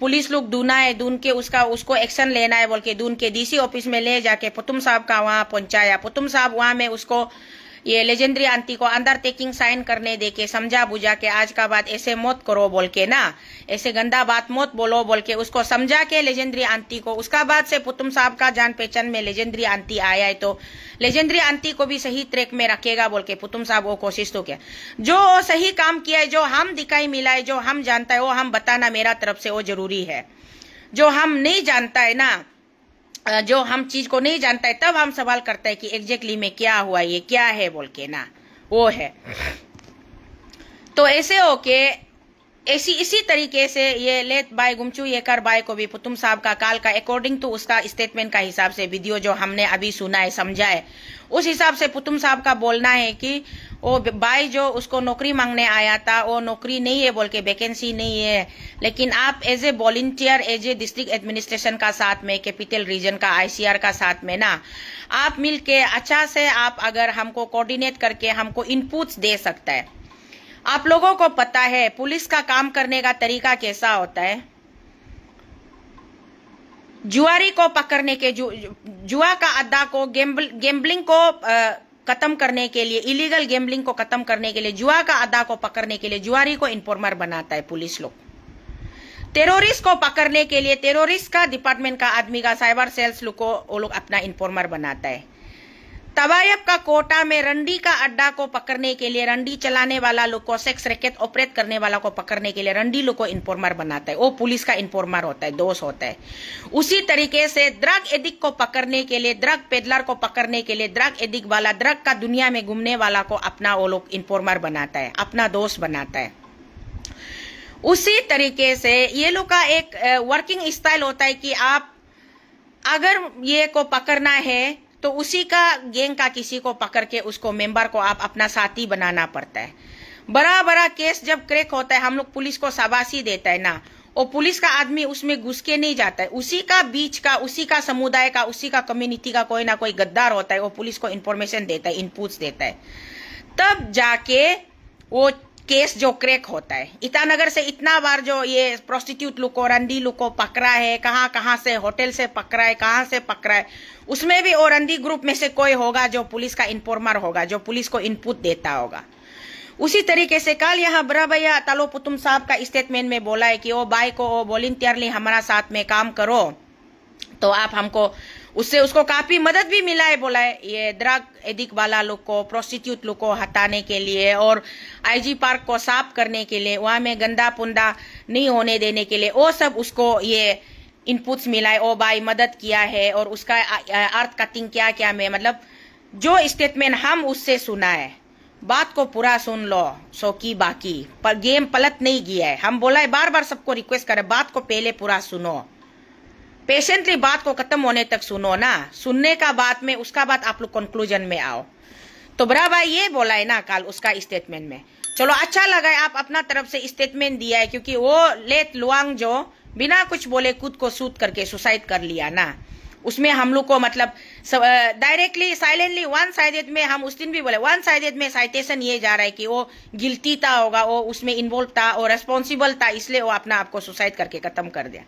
पुलिस लोग ढूंढा है, ढूंढ के उसको एक्शन लेना है बोल के ढूंढ के डीसी ऑफिस में ले जाके पुतुम साहब का वहां पहुंचाया। पुतुम साहब वहां में उसको ये लेजेंडरी आंटी को अंडरटेकिंग साइन करने दे के समझा बुझा के आज का बात ऐसे मत करो बोल के ना, ऐसे गंदा बात मत बोलो बोल के उसको समझा के लेजेंडरी आंटी को, उसका बाद से पुतुम साहब का जान पहचान में लेजेंडरी आंटी आया है, तो लेजेंडरी आंटी को भी सही ट्रैक में रखेगा बोल के पुतुम साहब वो कोशिश तो किया। जो सही काम किया है, जो हम दिखाई मिला है, जो हम जानता है वो हम बताना मेरा तरफ से वो जरूरी है। जो हम नहीं जानता है ना, जो हम चीज को नहीं जानता है तब हम सवाल करते हैं कि एग्जैक्टली में क्या हुआ, ये क्या है बोल के ना, वो है। तो ऐसे होके इसी तरीके से ये लेट बाय गुमचू ये कर बाय को भी पुतुम साहब का काल का अकॉर्डिंग टू उसका स्टेटमेंट का हिसाब से वीडियो जो हमने अभी सुना है, समझा है, उस हिसाब से पुतुम साहब का बोलना है कि वो बाई जो उसको नौकरी मांगने आया था वो नौकरी नहीं है बोल के, वैकेंसी नहीं है, लेकिन आप as a volunteer, as a district administration का साथ में, कैपिटल रीजन का आईसीआर का साथ में ना, आप मिलके अच्छा से आप अगर हमको कोऑर्डिनेट करके हमको इनपुट्स दे सकता है। आप लोगों को पता है पुलिस का काम करने का तरीका कैसा होता है, जुआरी को पकड़ने के, जुआ का अड्डा को, गैम्बलिंग को खत्म करने के लिए, इलीगल गैम्बलिंग को खत्म करने के लिए, जुआ का अड्डा को पकड़ने के लिए जुआरी को इन्फॉर्मर बनाता है पुलिस लोग। टेररिस्ट को पकड़ने के लिए टेररिस्ट का डिपार्टमेंट का आदमी का साइबर सेल्स लोग को वो लोग अपना इन्फॉर्मर बनाता है। तवायब का कोटा में रंडी का अड्डा को पकड़ने के लिए रंडी चलाने वाला लोग को, सेक्स रैकेट ऑपरेट करने वाला को पकड़ने के लिए रंडी लोग को इन्फॉर्मर बनाता है। वो पुलिस का इन्फॉर्मर होता है, दोस्त होता है। उसी तरीके से ड्रग एडिक्ट को पकड़ने के लिए, ड्रग पेडलर को पकड़ने के लिए, ड्रग एडिक्ट वाला, ड्रग का दुनिया में घूमने वाला को अपना वो लोग इन्फॉर्मर बनाता है, अपना दोस्त बनाता है। उसी तरीके से ये लोग का एक वर्किंग स्टाइल होता है कि आप अगर ये को पकड़ना है तो उसी का गैंग का किसी को पकड़ के उसको मेंबर को आप अपना साथी बनाना पड़ता है। बड़ा बड़ा केस जब क्रैक होता है, हम लोग पुलिस को शाबाशी देता है ना, और पुलिस का आदमी उसमें घुस के नहीं जाता है। उसी का बीच का, उसी का समुदाय का, उसी का कम्युनिटी का कोई ना कोई गद्दार होता है, वो पुलिस को इन्फॉर्मेशन देता है, इनपुट्स देता है, तब जाके वो केस जो क्रैक होता है। ईटानगर से इतना बार जो ये प्रोस्टिट्यूट लोग को, रंडी लोग को पकड़ा है, कहाँ कहाँ से, होटल से पकड़ा है, कहाँ से पकड़ा है, उसमें भी वो रंडी ग्रुप में से कोई होगा जो पुलिस का इन्फॉर्मर होगा, जो पुलिस को इनपुट देता होगा। उसी तरीके से कल यहाँ बड़ा भैया तालो पुतुम साहब का स्टेटमेंट में बोला है कि वो भाई को वॉलंटियरली हमारा साथ में काम करो तो आप हमको, उससे उसको काफी मदद भी मिला है, बोला है ये ड्रग एडिक्ट वाला लोग को, प्रोस्टिट्यूट लोग को हटाने के लिए और आईजी पार्क को साफ करने के लिए, वहां में गंदा पुंदा नहीं होने देने के लिए, वो सब उसको ये इनपुट्स मिला है। ओ भाई मदद किया है और उसका अर्थ कटिंग क्या क्या में, मतलब जो स्टेटमेंट हम उससे सुना है, बात को पूरा सुन लो, सो की बाकी पर गेम पलट नहीं गया है। हम बोला है, बार बार सबको रिक्वेस्ट करे, बात को पहले पूरा सुनो, पेशेंटली बात को खत्म होने तक सुनो ना, सुनने का बाद में उसका बाद आप लोग कंक्लूजन में आओ। तो बड़ा भाई ये बोला है ना कल उसका स्टेटमेंट में, चलो अच्छा लगा है आप अपना तरफ से स्टेटमेंट दिया है, क्योंकि वो लेट लुआंग जो बिना कुछ बोले खुद को शूट करके सुसाइड कर लिया ना, उसमें हम लोग को मतलब डायरेक्टली साइलेंटली वन साइडेड में, हम उस दिन भी बोले वन साइडेड में साइटेशन ये जा रहा है कि वो गिल्टी था होगा, वो उसमें इन्वॉल्व था और रेस्पॉन्सिबल था, इसलिए वो अपना आपको सुसाइड करके खत्म कर दिया।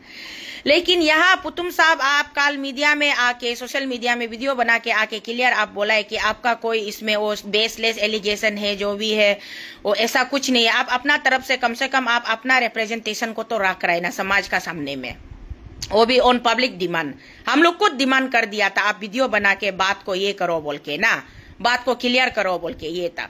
लेकिन यहाँ पुतुम साहब आप कल मीडिया में आके, सोशल मीडिया में वीडियो बना के आके क्लियर आप बोला है कि आपका कोई इसमें वो बेसलेस एलिगेशन है, जो भी है वो ऐसा कुछ नहीं है। आप अपना तरफ से कम आप अपना रिप्रेजेंटेशन को तो रख रहे हैं ना समाज का सामने में, वो भी ऑन पब्लिक डिमांड। हम लोग खुद डिमांड कर दिया था, आप वीडियो बना के बात को ये करो बोल के ना, बात को क्लियर करो बोल के, ये था।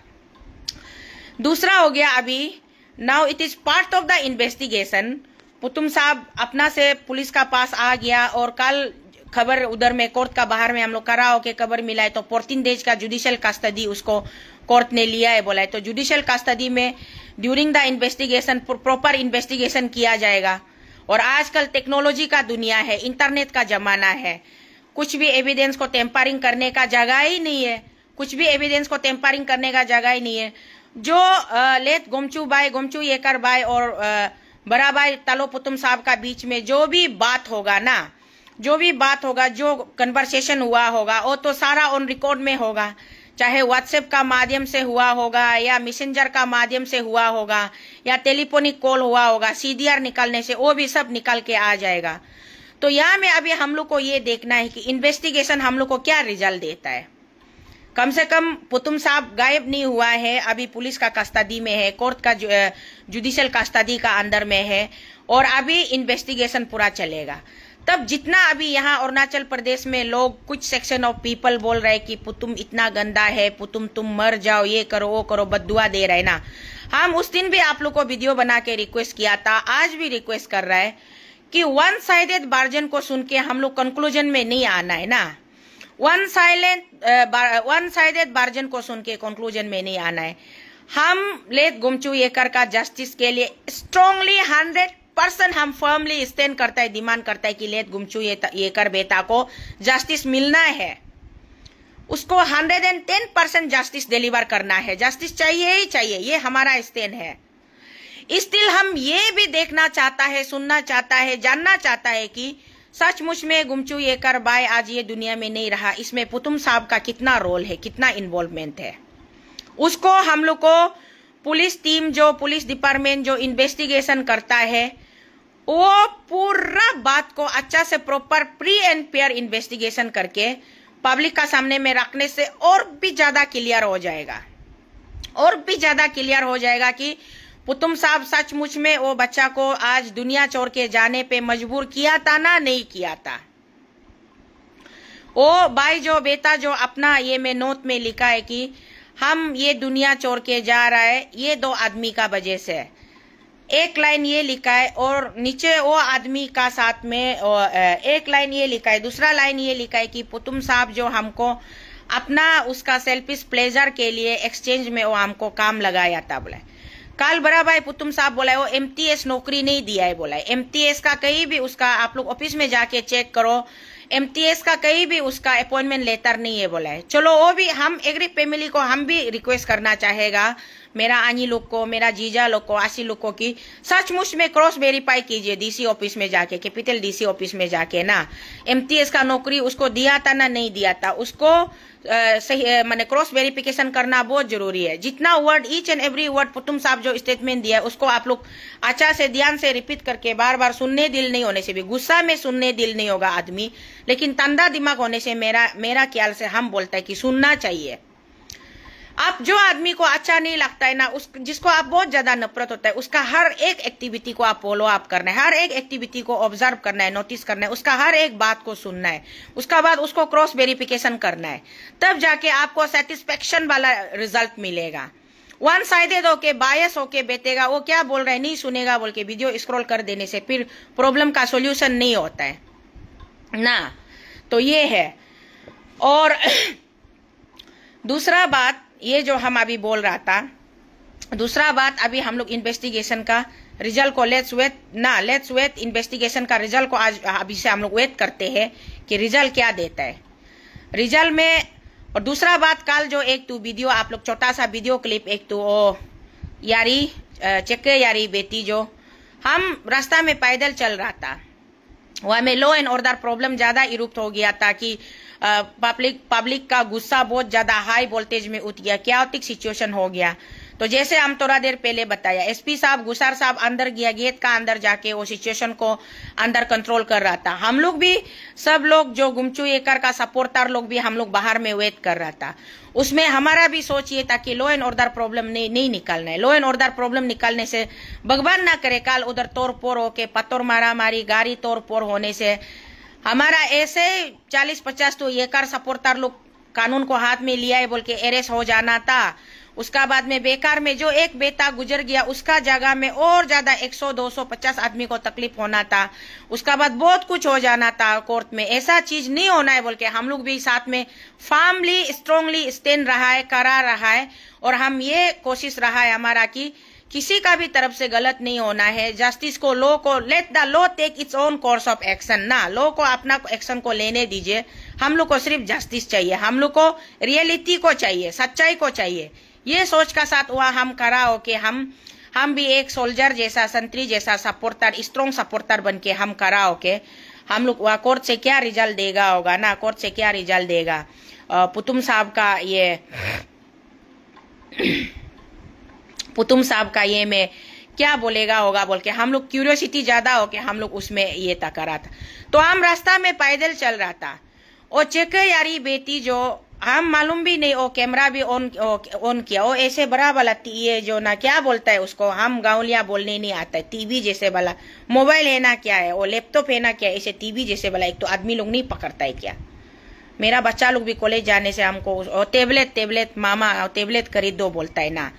दूसरा हो गया अभी, now it is part of the investigation. पुतुम साहब अपना से पुलिस का पास आ गया और कल खबर उधर में कोर्ट का बाहर में हम लोग करा होके खबर मिला है, तो 14 डेज का जुडिशियल कस्टडी उसको कोर्ट ने लिया है, बोला है। तो जुडिशियल कस्टडी में during the investigation proper investigation किया जाएगा। और आजकल टेक्नोलॉजी का दुनिया है, इंटरनेट का जमाना है, कुछ भी एविडेंस को टेम्परिंग करने का जगह ही नहीं है, कुछ भी एविडेंस को टेम्परिंग करने का जगह ही नहीं है। जो लेट गोमचू येकर भाई और बड़ा भाई तालो पुतुम साहब का बीच में जो भी बात होगा ना, जो भी बात होगा, जो कन्वर्सेशन हुआ होगा, वो तो सारा ऑन रिकॉर्ड में होगा, चाहे व्हाट्सएप का माध्यम से हुआ होगा या मैसेंजर का माध्यम से हुआ होगा या टेलीफोनिक कॉल हुआ होगा, सीडीआर निकालने से वो भी सब निकल के आ जाएगा। तो यहाँ में अभी हम लोग को ये देखना है कि इन्वेस्टिगेशन हम लोग को क्या रिजल्ट देता है। कम से कम पुतुम साहब गायब नहीं हुआ है, अभी पुलिस का कस्टडी में है, कोर्ट का जुडिशियल कस्टडी का अंदर में है और अभी इन्वेस्टिगेशन पूरा चलेगा। तब जितना अभी यहाँ अरुणाचल प्रदेश में लोग, कुछ सेक्शन ऑफ पीपल बोल रहे हैं कि पुतुम इतना गंदा है, पुतुम तुम मर जाओ, ये करो वो करो, बद्दुआ दे रहे ना। हम उस दिन भी आप लोग को वीडियो बना के रिक्वेस्ट किया था, आज भी रिक्वेस्ट कर रहा है कि वन साइडेड वर्जन को सुन के हम लोग कंक्लूजन में नहीं आना है ना, वन साइडेड वर्जन को सुन के कंक्लूजन में नहीं आना है। हम लेट गोमचू येकर का जस्टिस के लिए स्ट्रांगली 100% हम फर्मली स्टैंड करता है, डिमांड करता है कि लेट गोमचू येकर बेटा को जस्टिस मिलना है, उसको 110% जस्टिस डिलीवर करना है, जस्टिस चाहिए ही चाहिए, ये हमारा स्टैंड है। स्टिल हम ये भी देखना चाहता है, सुनना चाहता है, जानना चाहता है कि सचमुच में गोमचू येकर भाई आज ये दुनिया में नहीं रहा, इसमें पुतुम साहब का कितना रोल है, कितना इन्वॉल्वमेंट है। उसको हम लोग को पुलिस टीम, जो पुलिस डिपार्टमेंट जो इन्वेस्टिगेशन करता है, वो पूरा बात को अच्छा से proper pre and fair investigation करके पब्लिक का सामने में रखने से और भी ज्यादा क्लियर हो जाएगा, और भी ज्यादा क्लियर हो जाएगा कि पुतुम साहब सचमुच में वो बच्चा को आज दुनिया छोड़ के जाने पे मजबूर किया था ना, नहीं किया था? वो भाई जो बेटा जो अपना ये में नोट में लिखा है कि हम ये दुनिया छोड़ के जा रहा है, ये 2 आदमी का वजह से। एक लाइन ये लिखा है और नीचे वो आदमी का साथ में एक लाइन ये लिखा है, दूसरा लाइन ये लिखा है कि पुतुम साहब जो हमको अपना उसका सेल्फिश प्लेजर के लिए एक्सचेंज में वो हमको काम लगाया था। बोला कल बड़ा भाई पुतुम साहब बोला वो MTS नौकरी नहीं दिया है। बोला MTS का कहीं भी उसका आप लोग ऑफिस में जाके चेक करो, MTS का कहीं भी उसका अपॉइंटमेंट लेटर नहीं है। बोला है चलो वो भी हम एग्री फैमिली को हम भी रिक्वेस्ट करना चाहेगा, मेरा आनी लोग को, मेरा जीजा लोग को, आशी लोग को की सचमुच में क्रॉस वेरीफाई कीजिए DC ऑफिस में जाके, कैपिटल DC ऑफिस में जाके ना, MTS का नौकरी उसको दिया था ना नहीं दिया था, उसको सही मैंने क्रॉस वेरिफिकेशन करना बहुत जरूरी है। जितना word each and every word पुतुम साहब जो स्टेटमेंट दिया है उसको आप लोग अच्छा से ध्यान से रिपीट करके बार बार सुनने दिल नहीं होने से भी, गुस्सा में सुनने दिल नहीं होगा आदमी, लेकिन तंदा दिमाग होने से मेरा ख्याल से हम बोलता है कि सुनना चाहिए। आप जो आदमी को अच्छा नहीं लगता है ना, जिसको आप बहुत ज्यादा नफरत होता है, उसका हर एक एक्टिविटी को आप फॉलो अप करना है, हर एक एक्टिविटी को ऑब्जर्व करना है, नोटिस करना है, उसका हर एक बात को सुनना है, उसका बाद उसको क्रॉस वेरिफिकेशन करना है, तब जाके आपको सेटिस्फेक्शन वाला रिजल्ट मिलेगा। वन साइडेड होके बायस होके बैठेगा, वो क्या बोल रहा है नहीं सुनेगा बोल के वीडियो स्क्रॉल कर देने से फिर प्रॉब्लम का सोल्यूशन नहीं होता है ना। तो ये है। और दूसरा बात ये जो हम अभी बोल रहा था, दूसरा बात अभी हम लोग इन्वेस्टिगेशन का रिजल्ट को लेट्स वेट इन्वेस्टिगेशन का रिजल्ट को आज अभी से हम लोग वेट करते हैं कि रिजल्ट क्या देता है रिजल्ट में। और दूसरा बात कल जो एक तो वीडियो आप लोग छोटा सा वीडियो क्लिप एक तो ओ यारी चक्के यारी बेटी जो हम रास्ता में पैदल चल रहा था, वहां में लॉ एंड ऑर्डर प्रॉब्लम ज्यादा इरुप्ट हो गया था कि पब्लिक का गुस्सा बहुत ज्यादा हाई वोल्टेज में उठ गया, कैओटिक सिचुएशन हो गया। तो जैसे हम थोड़ा देर पहले बताया, SP साहब गुसार साहब अंदर गया, गेट का अंदर जाके वो सिचुएशन को अंदर कंट्रोल कर रहा था। हम लोग भी सब लोग जो गुमचू एकर का सपोर्टर लोग भी हम लोग बाहर में वेट कर रहा था। उसमें हमारा भी सोच ये था कि लॉ एंड ऑर्डर प्रॉब्लम नहीं निकालना है। लॉ एंड ऑर्डर प्रॉब्लम निकालने से भगवान ना करे कल उधर तोड़ फोड़ होके पत्थर मारा मारी गाड़ी तोड़ फोड़ होने से हमारा ऐसे 40-50 तो एकड़ सपोर्टर लोग कानून को हाथ में लिया है बोल के अरेस्ट हो जाना था। उसका बाद में बेकार में जो एक बेटा गुजर गया उसका जगह में और ज्यादा 100-250 आदमी को तकलीफ होना था। उसका बाद बहुत कुछ हो जाना था कोर्ट में। ऐसा चीज नहीं होना है बोल के हम लोग भी साथ में फर्मली स्ट्रांगली स्टैंड रहा है, करा रहा है। और हम ये कोशिश रहा है हमारा कि किसी का भी तरफ से गलत नहीं होना है। जस्टिस को लॉ को let the law take its own course of action ना, लॉ को अपना एक्शन को लेने दीजिए। हम लोग को सिर्फ जस्टिस चाहिए, हम लोग को रियलिटी को चाहिए, सच्चाई को चाहिए। ये सोच का साथ हुआ हम करा हो कि हम भी एक सोल्जर जैसा संतरी जैसा सपोर्टर स्ट्रॉन्ग सपोर्टर बन के हम करा हो के हम लोग वह कोर्ट से क्या रिजल्ट देगा होगा ना, कोर्ट से क्या रिजल्ट देगा पुतुम साहब का ये पुतुम साहब का ये में क्या बोलेगा होगा बोल के हम लोग क्यूरियोसिटी ज्यादा हो के हम लोग उसमें ये था करा था। तो हम रास्ता में पैदल चल रहा था और चेक यारी बेटी जो हम मालूम भी नहीं, वो कैमरा भी ऑन किया, वो ऐसे बड़ा वाला ये जो ना क्या बोलता है उसको, हम गाँवलिया बोलने नहीं आता है, टीवी जैसे वाला मोबाइल है ना क्या है, वो लैपटॉप है ना क्या, ऐसे टीवी जैसे वाला एक तो आदमी लोग नहीं पकड़ता है क्या। मेरा बच्चा लोग भी कॉलेज जाने से हमको टेबलेट मामा टेबलेट खरीद दो बोलता है ना,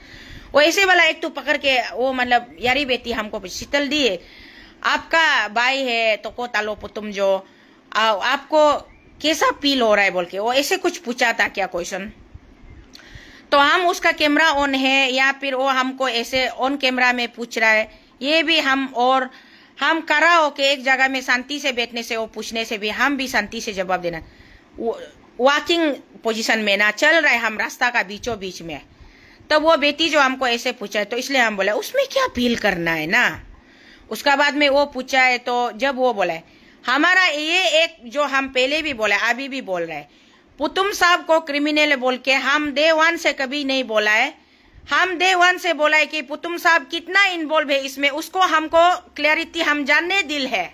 वो ऐसे वाला एक तो पकड़ के वो मतलब यारी बेटी हमको शीतल दिए आपका भाई है तो को तालो पुतुम जो आपको कैसा फील हो रहा है बोल के वो ऐसे कुछ पूछा था क्या क्वेश्चन। तो हम उसका कैमरा ऑन है या फिर वो हमको ऐसे ऑन कैमरा में पूछ रहा है, ये भी हम और हम करा हो के एक जगह में शांति से बैठने से वो पूछने से भी हम भी शांति से जवाब देना। वॉकिंग पोजीशन में ना चल रहे हम रास्ता का बीचों बीच में, तब वो बेटी जो हमको ऐसे पूछा है तो इसलिए हम बोले उसमें क्या फील करना है ना। उसका बाद में वो पूछा है तो जब वो बोला है हमारा ये एक जो हम पहले भी बोला अभी भी बोल रहे हैं, पुतुम साहब को क्रिमिनल बोल के हम डे 1 से कभी नहीं बोला है। हम डे 1 से बोला है कि पुतुम साहब कितना इन्वॉल्व है इसमें उसको हमको क्लैरिटी हम जानने दिल है,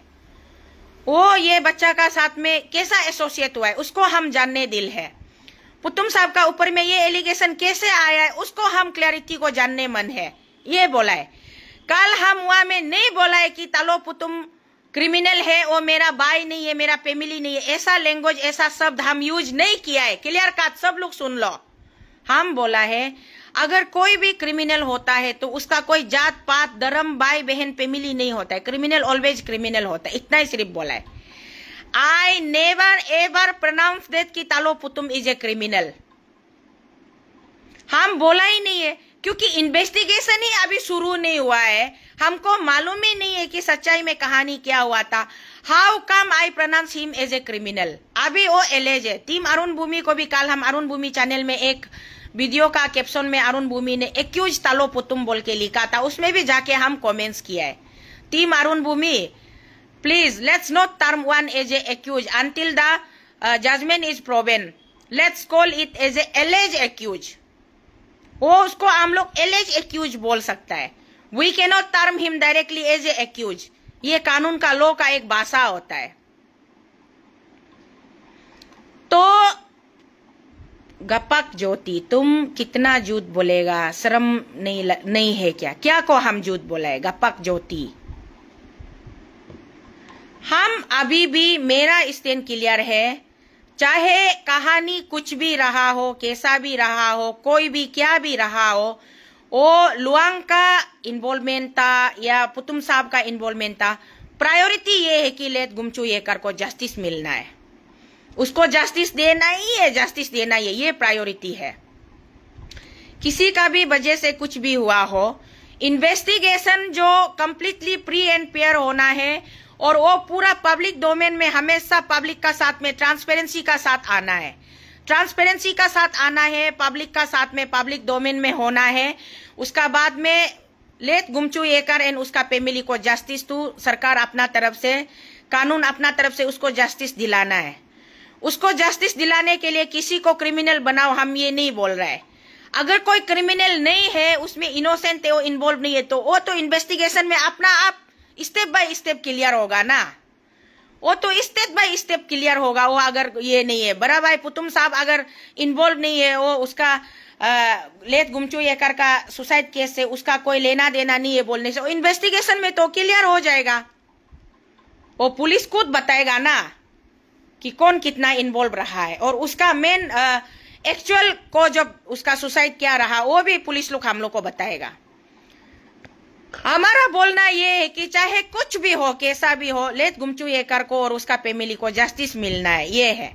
वो ये बच्चा का साथ में कैसा एसोसिएट हुआ है उसको हम जानने दिल है, पुतुम साहब का ऊपर में ये एलिगेशन कैसे आया है उसको हम क्लैरिटी को जानने मन है, ये बोला है। कल हम वहां में नहीं बोला है कि तालो पुतुम क्रिमिनल है, वो मेरा भाई नहीं है, मेरा फैमिली नहीं है, ऐसा लैंग्वेज, ऐसा शब्द हम यूज नहीं किया है। क्लियर कट, सब लोग सुन लो। हम बोला है अगर कोई भी क्रिमिनल होता है तो उसका कोई जात पात धर्म भाई बहन फैमिली नहीं होता है, क्रिमिनल ऑलवेज क्रिमिनल होता है, इतना ही सिर्फ बोला है। I never ever pronounce that कि तालो पुतुम इज ए क्रिमिनल। हम बोला ही नहीं है क्योंकि इन्वेस्टिगेशन ही अभी शुरू नहीं हुआ है, हमको मालूम ही नहीं है कि सच्चाई में कहानी क्या हुआ था। How come I pronounce him as a criminal? अभी वो एलेज है। टीम अरुण भूमि को भी कल हम अरुण भूमि चैनल में एक वीडियो का कैप्शन में अरुण भूमि ने एक्यूज तालो पुतुम बोल के लिखा था, उसमें भी जाके हम कमेंट्स किया है। Team Arun Bhumi please let's not term one as a accuse until the judgment is proven, let's call it as a allege accuse. वो उसको हम लोग एलेज एक्यूज बोल सकता है, we can not term him directly as a accuse. ये कानून का लॉ का एक भाषा होता है। तो गपक ज्योति, तुम कितना झूठ बोलेगा, शर्म नहीं है क्या? क्या को हम झूठ बोला है? गपक ज्योति, हम अभी भी, मेरा स्टैंड क्लियर है, चाहे कहानी कुछ भी रहा हो, कैसा भी रहा हो, कोई भी क्या भी रहा हो, वो लुआंग का इन्वॉल्वमेंट था या पुतुम साहब का इन्वॉल्वमेंट था, प्रायोरिटी ये है कि लेट गुमचू येकर को जस्टिस मिलना है, उसको जस्टिस देना ही है, जस्टिस देना ही है, ये प्रायोरिटी है। किसी का भी वजह से कुछ भी हुआ हो, इन्वेस्टिगेशन जो कंप्लीटली फ्री एंड फेयर होना है और वो पूरा पब्लिक डोमेन में, हमेशा पब्लिक का साथ में, ट्रांसपेरेंसी का साथ आना है, ट्रांसपेरेंसी का साथ आना है, पब्लिक का साथ में, पब्लिक डोमेन में होना है। उसका बाद में लेट गुमचू येकर एंड उसका फैमिली को जस्टिस, तो सरकार अपना तरफ से, कानून अपना तरफ से उसको जस्टिस दिलाना है। उसको जस्टिस दिलाने के लिए किसी को क्रिमिनल बनाओ, हम ये नहीं बोल रहे हैं। अगर कोई क्रिमिनल नहीं है, उसमें इनोसेंट है, वो इन्वॉल्व नहीं है, तो वो तो इन्वेस्टिगेशन में अपना आप स्टेप बाय स्टेप क्लियर होगा ना, वो तो स्टेप बाय स्टेप क्लियर होगा। वो अगर ये नहीं है, बड़ा भाई पुतुम साहब अगर इन्वॉल्व नहीं है, वो उसका लेट गुमचू येकर का सुसाइड केस से उसका कोई लेना देना नहीं है बोलने से, इन्वेस्टिगेशन में तो क्लियर हो जाएगा। वो पुलिस खुद बताएगा ना कि कौन कितना इन्वॉल्व रहा है, और उसका मेन एक्चुअल को जब उसका सुसाइड क्या रहा, वो भी पुलिस लोग हम लोग को बताएगा। हमारा बोलना ये है कि चाहे कुछ भी हो, कैसा भी हो, लेट गुमचू येकर को और उसका फैमिली को जस्टिस मिलना है, ये है।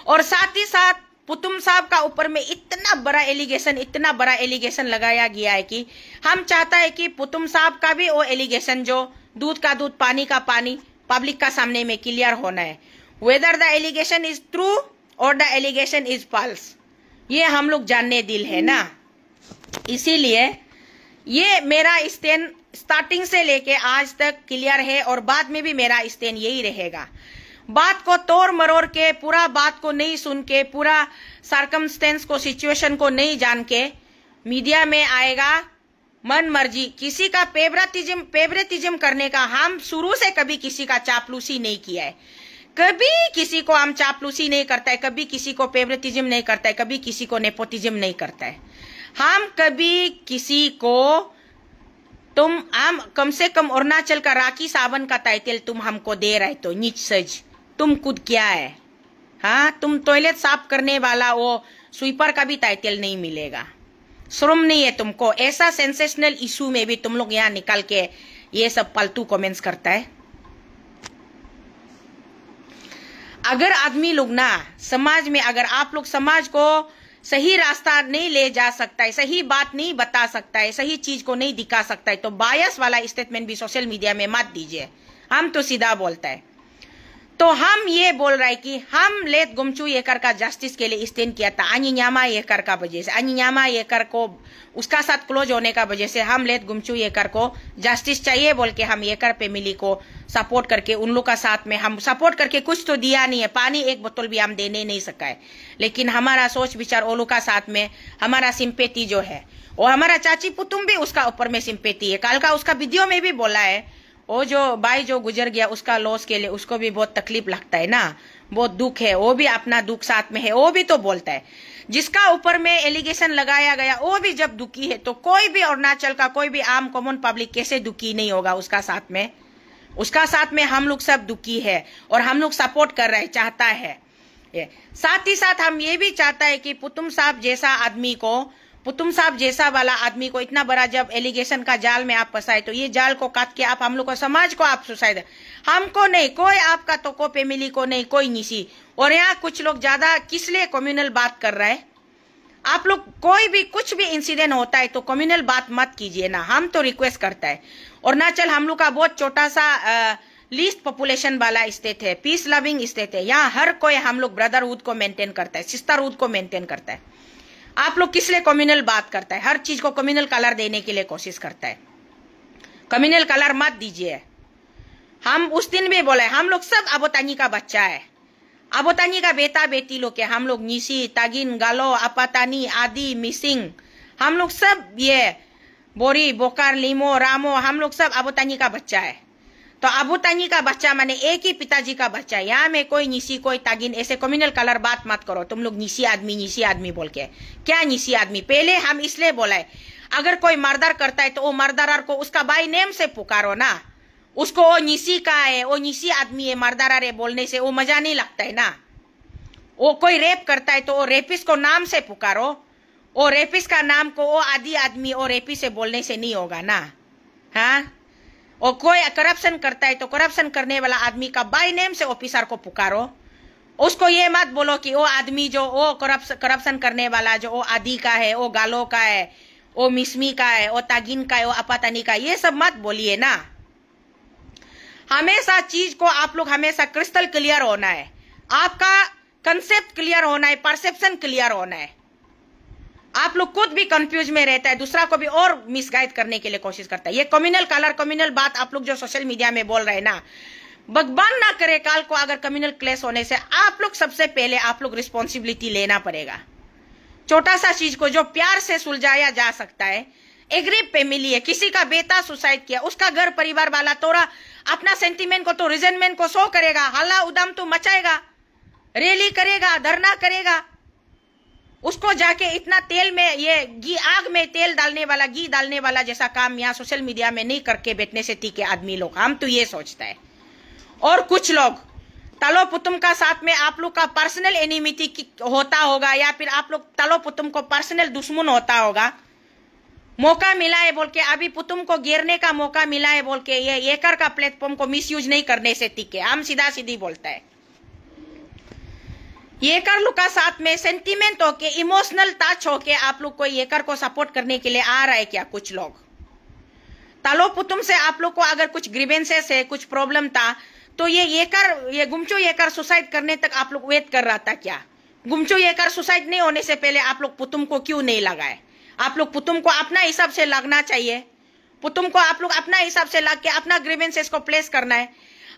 और साथ ही साथ पुतुम साहब का ऊपर में इतना बड़ा एलिगेशन लगाया गया है कि हम चाहता है कि पुतुम साहब का भी वो एलिगेशन, जो दूध का दूध पानी का पानी, पब्लिक का सामने में क्लियर होना है, whether the allegation is true और द एलिगेशन इज फॉल्स, ये हम लोग जानने दिल है ना। इसीलिए ये मेरा स्टैंड स्टार्टिंग से लेके आज तक क्लियर है, और बाद में भी मेरा स्टैंड यही रहेगा। बात को तोड़ मरोड़ के, पूरा बात को नहीं सुन के, पूरा सर्कमस्टेंस को, सिचुएशन को नहीं जान के मीडिया में आएगा मन मर्जी, किसी का फेवरेटिज्म करने का, हम शुरू से कभी किसी का चापलूसी नहीं किया है, कभी किसी को हम चापलूसी नहीं करता है, कभी किसी को फेवरेटिज्म नहीं करता है, कभी किसी को नेपोटिज्म नहीं करता है। हम कभी किसी को, हम कम से कम अरुणाचल का राखी सावन का टाइटल तुम हमको दे रहे तो नीच सज, तुम खुद क्या है? हाँ, तुम टॉयलेट साफ करने वाला वो स्वीपर का भी टाइटल नहीं मिलेगा। शर्म नहीं है तुमको? ऐसा सेंसेशनल इशू में भी तुम लोग यहाँ निकल के ये सब फालतू कमेंट्स करता है। अगर आदमी लोग ना समाज में, अगर आप लोग समाज को सही रास्ता नहीं ले जा सकता है, सही बात नहीं बता सकता है, सही चीज को नहीं दिखा सकता है, तो बायस वाला स्टेटमेंट भी सोशल मीडिया में मत दीजिए। हम तो सीधा बोलता है। तो हम ये बोल रहे हैं कि हम लेट गुमचू येकर का जस्टिस के लिए स्टैंड किया था, अन्यमा येकर का वजह से, अन्यमा येकर को उसका साथ क्लोज होने का वजह से हम लेट गुमचू येकर को जस्टिस चाहिए बोल के हम येकर फैमिली को सपोर्ट करके, उन लोग का साथ में हम सपोर्ट करके, कुछ तो दिया नहीं है, पानी एक बोतल भी हम देने नहीं सका है, लेकिन हमारा सोच विचार ओलू का साथ में, हमारा सिंपेटी जो है, और हमारा चाची पुतुम भी उसका ऊपर में सिंपेटी है। कल का उसका वीडियो में भी बोला है, वो जो भाई जो गुजर गया उसका लॉस के लिए उसको भी बहुत तकलीफ लगता है ना, बहुत दुख है, वो भी अपना दुख साथ में है, वो भी तो बोलता है। जिसका ऊपर में एलिगेशन लगाया गया वो भी जब दुखी है, तो कोई भी अरुणाचल का कोई भी आम कॉमन पब्लिक कैसे दुखी नहीं होगा उसका साथ में हम लोग सब दुखी है और हम लोग सपोर्ट कर रहे हैं, चाहता है। साथ ही साथ हम ये भी चाहता है कि पुतुम साहब जैसा वाला आदमी को इतना बड़ा जब एलिगेशन का जाल में आप फंसाए, तो ये जाल को काट के आप हम लोग को समाज को आप सुसाइड, हमको नहीं, कोई आपका तो को फैमिली को नहीं, कोई निशी। और यहाँ कुछ लोग ज्यादा किस लिए कम्युनल बात कर रहे हैं। आप लोग कोई भी कुछ भी इंसिडेंट होता है तो कम्युनल बात मत कीजिए ना, हम तो रिक्वेस्ट करता है। अरुणाचल हम लोग का बहुत छोटा सा लीस्ट पॉपुलेशन वाला स्टेट है, पीस लविंग स्टेट है। यहाँ हर कोई हम लोग ब्रदरहुड को मेंटेन करता है, सिस्टरहुड को मेंटेन करता है। आप लोग किस लिए कम्युनल बात करता है, हर चीज को कम्युनल कलर देने के लिए कोशिश करता है। कम्युनल कलर मत दीजिए। हम उस दिन भी बोले हम लोग सब अबोतानी का बच्चा है, अबोतानी का बेटा बेटी लोग है। हम लोग निशी, तागिन, गालो, अपातानी, आदि, मिसिंग, हम लोग सब ये बोरी, बोकार, लीमो, रामो, हम लोग सब अबोतानी का बच्चा है। तो अबोतानी का बच्चा माने एक ही पिताजी का बच्चा है। यहाँ में कोई निशी, कोई तागिन, ऐसे कम्युनल कलर बात मत करो तुम लोग। निशी आदमी बोल के क्या निशी आदमी? पहले हम इसलिए बोला है अगर कोई मर्डर करता है तो वो मर्डरर को उसका बाई नेम से पुकारो ना, उसको वो निशी का है, वो निशी आदमी है, मर्डरर है बोलने से वो मजा नहीं लगता है ना। वो कोई रेप करता है तो वो रेपिस्ट को नाम से पुकारो, वो रेपिस्ट का नाम को वो आदि आदमी और रेपिस्ट से बोलने से नहीं होगा ना। हाँ, और कोई करप्शन करता है तो करप्शन करने वाला आदमी का बाय नेम से ऑफिसर को पुकारो। उसको ये मत बोलो कि वो आदमी जो वो करप्शन करने वाला जो वो आदि का है, वो गालो का है, वो मिसमी का है, वो तागिन का है, वो अपातानी का, ये सब मत बोलिए ना। हमेशा चीज को आप लोग हमेशा क्रिस्टल क्लियर होना है, आपका कंसेप्ट क्लियर होना है, परसेप्शन क्लियर होना है। आप लोग खुद भी कंफ्यूज में रहता है, दूसरा को भी और मिसगाइड करने के लिए कोशिश करता है। ये कम्युनल कलर, कम्युनल बात आप लोग जो सोशल मीडिया में बोल रहे हैं ना, भगवान ना करे काल को अगर कम्युनल क्लेश होने से आप लोग सबसे पहले आप लोग रिस्पॉन्सिबिलिटी लेना पड़ेगा। छोटा सा चीज को जो प्यार से सुलझाया जा सकता है, एग्रीब फैमिली है, किसी का बेटा सुसाइड किया, उसका घर परिवार वाला तोड़ा अपना सेंटीमेंट को तो रिजेंटमेंट को शो करेगा, हल्ला उदम तो मचाएगा, रैली करेगा, धरना करेगा। उसको जाके इतना तेल में ये आग में तेल डालने वाला, घी डालने वाला जैसा काम यहाँ सोशल मीडिया में नहीं करके बैठने से ठीक है आदमी लोग। हम तो ये सोचता है। और कुछ लोग तलो पुतुम का साथ में आप लोग का पर्सनल एनिमिटी होता होगा, या फिर आप लोग तलो पुतुम को पर्सनल दुश्मन होता होगा। मौका मिला है बोल के, अभी पुतुम को गिरने का मौका मिला है बोल के ये एकर का प्लेटफॉर्म को मिसयूज नहीं करने से ठीक है। हम सीधा सीधी बोलता है। येकर लोग का साथ में सेंटीमेंट होके, इमोशनल टच होके आप लोग को येकर को सपोर्ट करने के लिए आ रहा है क्या? कुछ लोग तालो पुतुम से आप लोग को अगर कुछ ग्रीवेंसेस है, कुछ प्रॉब्लम था, तो ये गुमचू येकर सुसाइड करने तक आप लोग वेट कर रहा था क्या? गुमचू येकर सुसाइड नहीं होने से पहले आप लोग पुतुम को क्यों नहीं लगाए? आप लोग पुतुम को अपना हिसाब से लगना चाहिए। पुतुम को आप लोग अपना हिसाब से लग के अपना ग्रीवेंसेस को प्लेस करना है।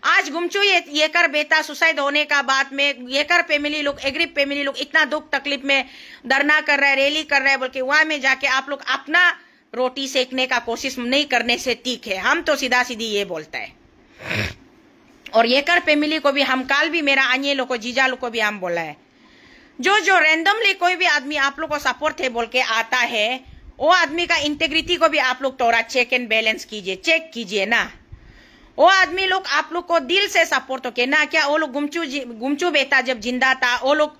आज गुमचू येकर बेटा सुसाइड होने का बाद में येकर फैमिली लोग, एग्रीब फैमिली लोग इतना दुख तकलीफ में धरना कर रहा है, रैली कर रहा है बोल के वहां में जाके आप लोग अपना रोटी सेकने का कोशिश नहीं करने से ठीक है। हम तो सीधा सीधी ये बोलता है। और येकर फैमिली को भी हम काल भी मेरा अन्य लोग को, जीजा लोग को भी हम बोला है, जो रैंडमली कोई भी आदमी आप लोग को सपोर्ट है बोल के आता है, वो आदमी का इंटेग्रिटी को भी आप लोग थोड़ा चेक एंड बैलेंस कीजिए, चेक कीजिए ना। वो आदमी लोग आप लोग को दिल से सपोर्ट हो के ना, क्या वो लोग गुमचू बेटा जब जिंदा था, वो लोग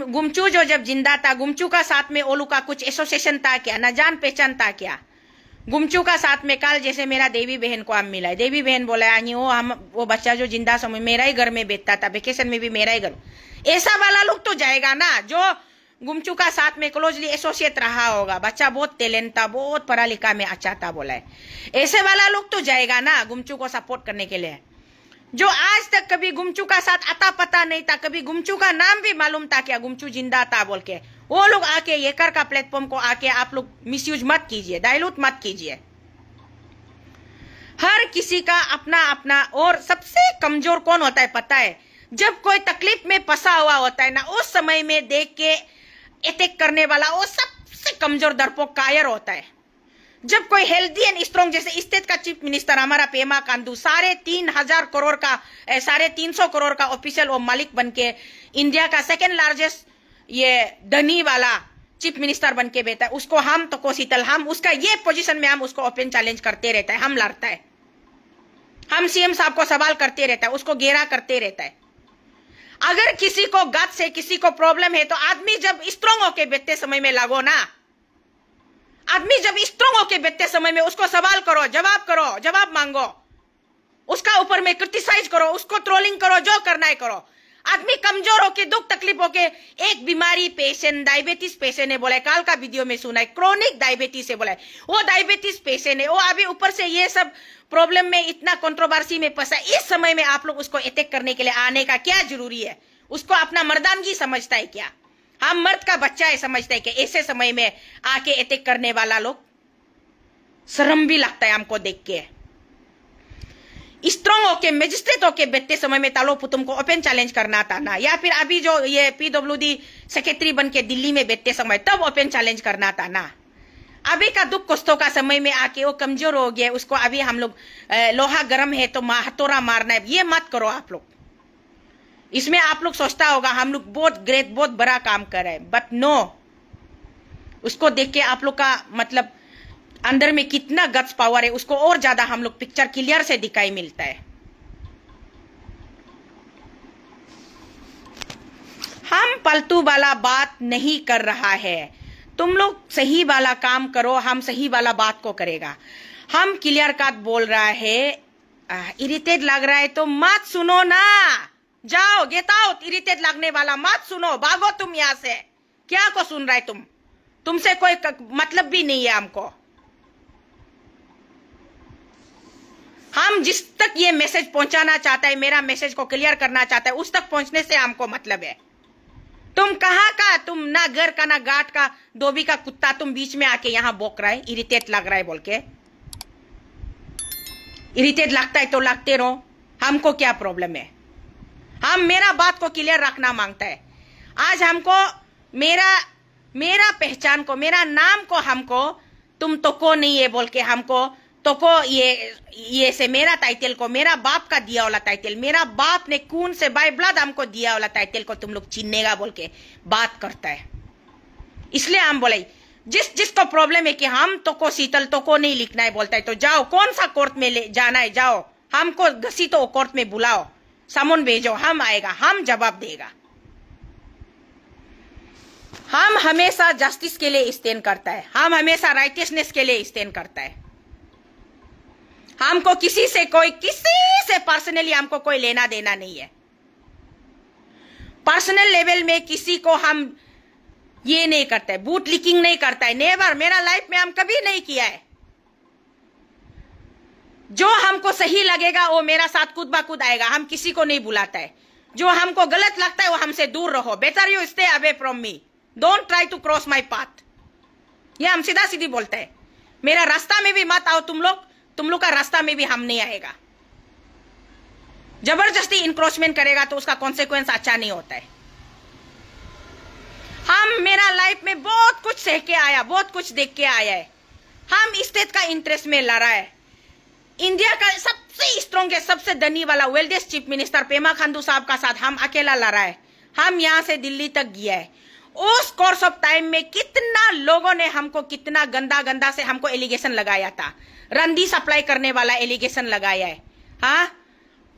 गुमचू जो जब जिंदा था, गुमचू का साथ में वो लोग का कुछ एसोसिएशन था क्या? ना जान पहचान था क्या? गुमचू का साथ में काल जैसे मेरा देवी बहन को हम मिला है, देवी बहन बोला वो बच्चा जो जिंदा समय मेरा ही घर में बैठता था, वेकेशन में भी मेरा ही घर। ऐसा वाला लोग तो जाएगा ना जो गुमचू का साथ में क्लोजली एसोसिएट रहा होगा, बच्चा बहुत टैलेंट था, बहुत पढ़ा लिखा में अच्छा था बोला है, ऐसे वाला लोग तो जाएगा ना गुमचू को सपोर्ट करने के लिए। जो आज तक कभी गुमचू का साथ अता पता नहीं था, कभी गुमचू का नाम भी मालूम था क्या गुमचू जिंदा था बोल के, वो लोग आके येकर का प्लेटफॉर्म को आके आप लोग मिसयूज मत कीजिए, डायलूट मत कीजिए। हर किसी का अपना अपना, और सबसे कमजोर कौन होता है पता है? जब कोई तकलीफ में फंसा हुआ होता है ना, उस समय में देख के अटैक करने वाला वो सबसे कमजोर डरपोक कायर होता है। जब कोई हेल्दी एंड स्ट्रॉन्ग, जैसे स्टेट का चीफ मिनिस्टर हमारा पेमा खांडू 350 करोड़ का 350 करोड़ का ऑफिशियल और मालिक बन के इंडिया का सेकेंड लार्जेस्ट ये धनी वाला चीफ मिनिस्टर बन के बैठा है, उसको हम तो को शीतल हम उसका ये पोजीशन में हम उसको ओपन चैलेंज करते रहता है, हम लड़ता है, हम सीएम साहब को सवाल करते रहता है, उसको घेरा करते रहता है। अगर किसी को गत से किसी को प्रॉब्लम है तो आदमी जब स्ट्रांग होके बैठते समय में लागो ना, आदमी जब स्ट्रांग होके बैठते समय में उसको सवाल करो, जवाब मांगो, उसका ऊपर में क्रिटिसाइज करो, उसको ट्रोलिंग करो, जो करना है करो। आदमी कमजोर होके दुख तकलीफ होके, एक बीमारी पेशेंट डायबिटीज पेशेंट है बोला है, काल का वीडियो में सुना है, क्रोनिक डायबिटीज है बोला है, वो डायबिटीज पेशेंट है, वो अभी ऊपर से ये सब प्रॉब्लम में इतना कंट्रोवर्सी में फंसा। इस समय में आप लोग उसको अटैक करने के लिए आने का क्या जरूरी है? उसको अपना मर्दानगी समझता है क्या? हम मर्द का बच्चा है समझता है कि ऐसे समय में आके अटैक करने वाला लोग? शर्म भी लगता है हमको देख के। स्ट्रांग होके मजिस्ट्रेट होके बैठते समय में तालो पुतुम को ओपन चैलेंज करना था ना, या फिर अभी जो ये पीडब्ल्यूडी सेक्रेटरी बन के दिल्ली में बैठते समय तब ओपन चैलेंज करना था ना। अभी का दुख कष्टों का समय में आके वो कमजोर हो गया, उसको अभी हम लोग लोहा गर्म है तो हथौड़ा मारना है, ये मत करो आप लोग। इसमें आप लोग सोचता होगा हम लोग बहुत ग्रेट बहुत बड़ा काम कर रहे हैं, बट नो, उसको देख के आप लोग का मतलब अंदर में कितना गट्स पावर है उसको और ज्यादा हम लोग पिक्चर क्लियर से दिखाई मिलता है। हम फालतू वाला बात नहीं कर रहा है, तुम लोग सही वाला काम करो, हम सही वाला बात को करेगा। हम क्लियर कट बोल रहा है, इरिटेट लग रहा है तो मत सुनो ना, जाओ गेट आउट। इरिटेट लगने वाला मत सुनो, भागो तुम यहां से। क्या को सुन रहा है तुमसे कोई मतलब भी नहीं है हमको। हम जिस तक ये मैसेज पहुंचाना चाहता है, मेरा मैसेज को क्लियर करना चाहता है, उस तक पहुंचने से हमको मतलब है। तुम कहां का, तुम ना घर का ना घाट का धोबी का कुत्ता, तुम बीच में आके यहां बोक रहा है, इरिटेट लग रहा है बोल के। इरिटेट लगता है तो लगते रहो, हमको क्या प्रॉब्लम है। हम मेरा बात को क्लियर रखना मांगता है। आज हमको मेरा पहचान को, मेरा नाम को हमको तुम तो को नहीं है बोल के हमको तो को ये से मेरा टाइटल को, मेरा बाप का दिया वाला टाइटल, मेरा बाप ने खून से बाय ब्लड हमको दिया वाला टाइटल को तुम लोग छीनेगा बोल के बात करता है। इसलिए हम बोले जिसको प्रॉब्लम है कि हम तो को शीतल तो को नहीं लिखना है बोलता है, तो जाओ कौन सा कोर्ट में ले जाना है, जाओ हमको घसी तो कोर्ट में बुलाओ, समन भेजो, हम आएगा, हम जवाब देगा। हम हमेशा जस्टिस के लिए स्टैंड करता है, हम हमेशा राइटियसनेस के लिए स्टैंड करता है। हमको किसी से पर्सनली हमको कोई लेना देना नहीं है। पर्सनल लेवल में किसी को हम ये नहीं करते है, बूट लीकिंग नहीं करता है, नेवर, मेरा लाइफ में हम कभी नहीं किया है। जो हमको सही लगेगा वो मेरा साथ कूद बाकूद आएगा, हम किसी को नहीं बुलाता है। जो हमको गलत लगता है वो हमसे दूर रहो, better you stay away from me, don't try to cross my path. ये हम सीधा सीधी बोलते हैं, मेरा रास्ता में भी मत आओ तुम लोग का रास्ता में भी हम नहीं आएगा। जबरदस्ती इंक्रोचमेंट करेगा तो उसका कॉन्सिक्वेंस अच्छा नहीं होता है। हम मेरा लाइफ में बहुत कुछ सह के आया, बहुत कुछ देख के आया है। हम स्टेट का इंटरेस्ट में लड़ा है। इंडिया का सबसे स्ट्रॉन्गेस्ट सबसे धनी वाला वेल्डेस्ट चीफ मिनिस्टर पेमा खांडू साहब का साथ हम अकेला लड़ा है। हम यहां से दिल्ली तक गया है। उस कोर्स ऑफ टाइम में कितना लोगों ने हमको कितना गंदा से हमको एलिगेशन लगाया था। रंडी सप्लाई करने वाला एलिगेशन लगाया है, हाँ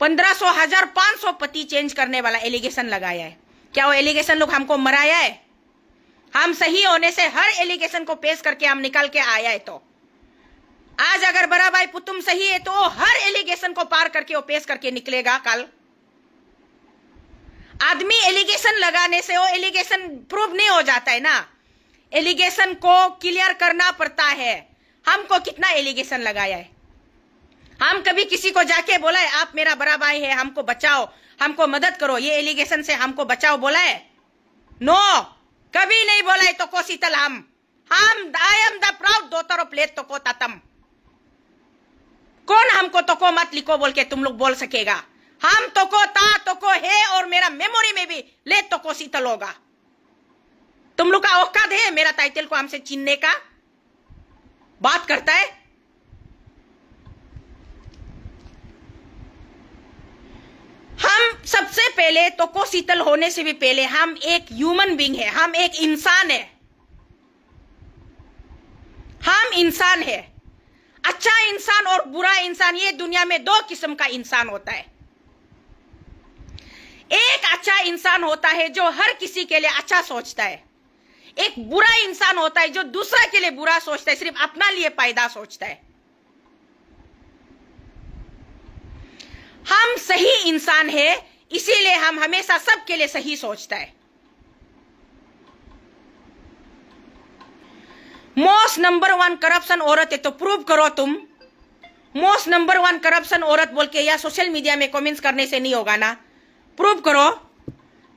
1500 1500 पति चेंज करने वाला एलिगेशन लगाया है। क्या वो एलिगेशन लोग हमको मराया है? हम सही होने से हर एलिगेशन को पेश करके हम निकल के आया है। तो आज अगर बड़ा भाई पुतुम सही है तो हर एलिगेशन को पार करके वो पेश करके निकलेगा। कल आदमी एलिगेशन लगाने से वो एलिगेशन प्रूव नहीं हो जाता है ना, एलिगेशन को क्लियर करना पड़ता है। हमको कितना एलिगेशन लगाया है, हम कभी किसी को जाके बोला है आप मेरा बड़ा भाई है, हमको बचाओ, हमको मदद करो, ये एलिगेशन से हमको बचाओ बोला है? नो, कभी नहीं बोला है। तो को शीतल हम I am the proud daughter of late तो को ततम। कौन हमको तो को मत लिखो बोल के तुम लोग बोल सकेगा? हम तो को ता तो को है और मेरा मेमोरी में भी लेट तो को शीतल होगा। तुम लोग का औकात है मेरा टाइटल को हमसे छीनने का? बात करता है। हम सबसे पहले तो को शीतल होने से भी पहले हम एक ह्यूमन बीइंग है, हम एक इंसान है, हम इंसान है। अच्छा इंसान और बुरा इंसान, ये दुनिया में दो किस्म का इंसान होता है। एक अच्छा इंसान होता है जो हर किसी के लिए अच्छा सोचता है, एक बुरा इंसान होता है जो दूसरा के लिए बुरा सोचता है, सिर्फ अपना लिए फायदा सोचता है। हम सही इंसान है, इसीलिए हम हमेशा सबके लिए सही सोचता है। मोस्ट नंबर 1 करप्शन औरत है तो प्रूव करो तुम। मोस्ट नंबर 1 करप्शन औरत बोल के या सोशल मीडिया में कमेंट्स करने से नहीं होगा ना, प्रूव करो,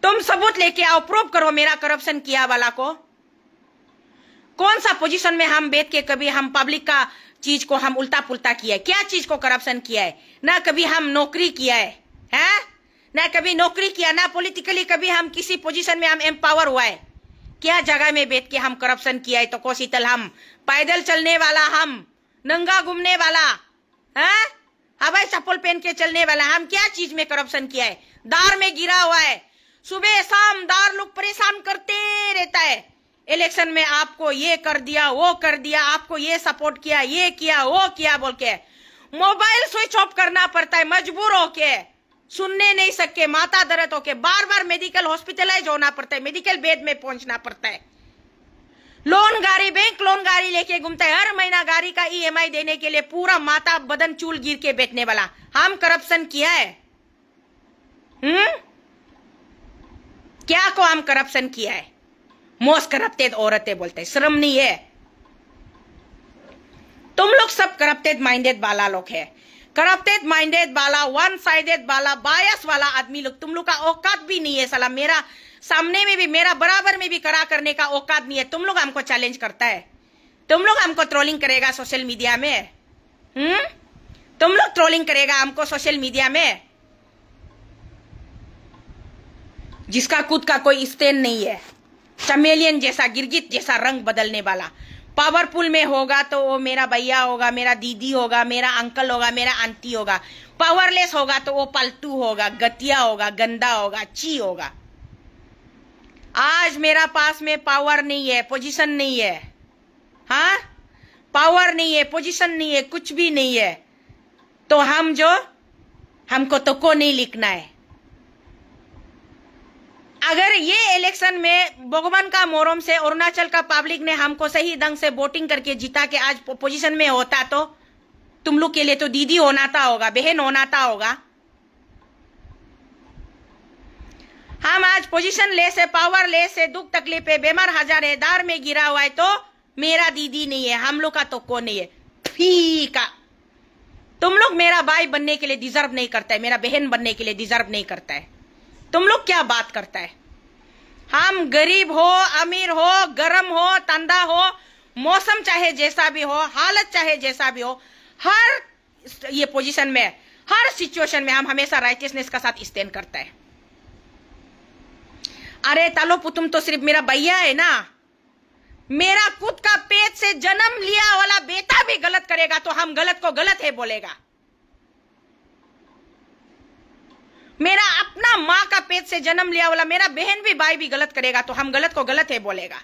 तुम सबूत लेके आओ, प्रूव करो मेरा करप्शन किया वाला को। कौन सा पोजीशन में हम बैठ के कभी हम पब्लिक का चीज को हम उल्टा पुल्टा किया है? क्या चीज को करप्शन किया है? ना कभी हम नौकरी किया है, ना कभी नौकरी किया, ना पॉलिटिकली कभी हम किसी पोजीशन में हम एम्पावर हुआ है। क्या जगह में बैठ के हम करप्शन किया है? तो को शीतल, हम पैदल चलने वाला, हम नंगा घूमने वाला, हवाई चप्पल पहन के चलने वाला, हम क्या चीज में करप्शन किया है? दार में गिरा हुआ है, सुबह शाम दार लोग परेशान करते रहता है। इलेक्शन में आपको ये कर दिया, वो कर दिया, आपको ये सपोर्ट किया, ये किया, वो किया बोल के मोबाइल स्विच ऑफ करना पड़ता है, मजबूर होके, सुनने नहीं सके, माथा दर्द होके बार बार मेडिकल हॉस्पिटलाइज होना पड़ता है, मेडिकल बेड में पहुंचना पड़ता है। लोन गाड़ी, बैंक लोन गाड़ी लेके घूमता है, हर महीना गाड़ी का EMI देने के लिए पूरा माथा बदन चूल गिर के बैठने वाला। हम करप्शन किया है? क्या को हम करप्शन किया है? मोस्ट करप्टेड औरतें बोलते हैं, शर्म नहीं है? तुम लोग सब करप्टेड माइंडेड वाला लोग है, करप्टेड माइंडेड वाला, वन साइडेड वाला, बायस वाला आदमी लोग। तुम लोग का औकात भी नहीं है साला, मेरा सामने में भी, मेरा बराबर में भी करा करने का औकात नहीं है। तुम लोग हमको चैलेंज करता है, तुम लोग हमको ट्रोलिंग करेगा सोशल मीडिया में, तुम लोग ट्रोलिंग करेगा हमको सोशल मीडिया में, जिसका खुद का कोई स्टैंड नहीं है। चमेलियन जैसा, गिरगिट जैसा रंग बदलने वाला। पावरफुल में होगा तो वो मेरा भैया होगा, मेरा दीदी होगा, मेरा अंकल होगा, मेरा आंटी होगा। पावरलेस होगा तो वो पलटू होगा, गतिया होगा, गंदा होगा, ची होगा। आज मेरा पास में पावर नहीं है, पोजीशन नहीं है, हाँ, पावर नहीं है, पोजीशन नहीं है, कुछ भी नहीं है, तो हम जो, हमको तो को नहीं लिखना है। अगर ये इलेक्शन में भगवान का मोहरम से अरुणाचल का पब्लिक ने हमको सही ढंग से वोटिंग करके जीता के आज पोजीशन में होता, तो तुम लोग के लिए तो दीदी होना था होगा, बहन होना था होगा। हम आज पोजीशन ले से, पावर ले से, दुख तकलीफ है, बेमार हजार है, दार में गिरा हुआ है, तो मेरा दीदी नहीं है, हम लोग का तो को नहीं है। ठीक है, तुम लोग मेरा भाई बनने के लिए डिजर्व नहीं करता है, मेरा बहन बनने के लिए डिजर्व नहीं करता है। तुम लोग क्या बात करता है? हम गरीब हो, अमीर हो, गरम हो, ठंडा हो, मौसम चाहे जैसा भी हो, हालत चाहे जैसा भी हो, हर ये पोजीशन में, हर सिचुएशन में हम हमेशा राइटियसनेस का साथ स्टैंड करता है। अरे तालो पुतुम तो सिर्फ मेरा भैया है ना, मेरा खुद का पेट से जन्म लिया वाला बेटा भी गलत करेगा तो हम गलत को गलत है बोलेगा। मेरा अपना माँ का पेट से जन्म लिया वाला मेरा बहन भी, भाई भी गलत करेगा तो हम गलत को गलत है बोलेगा।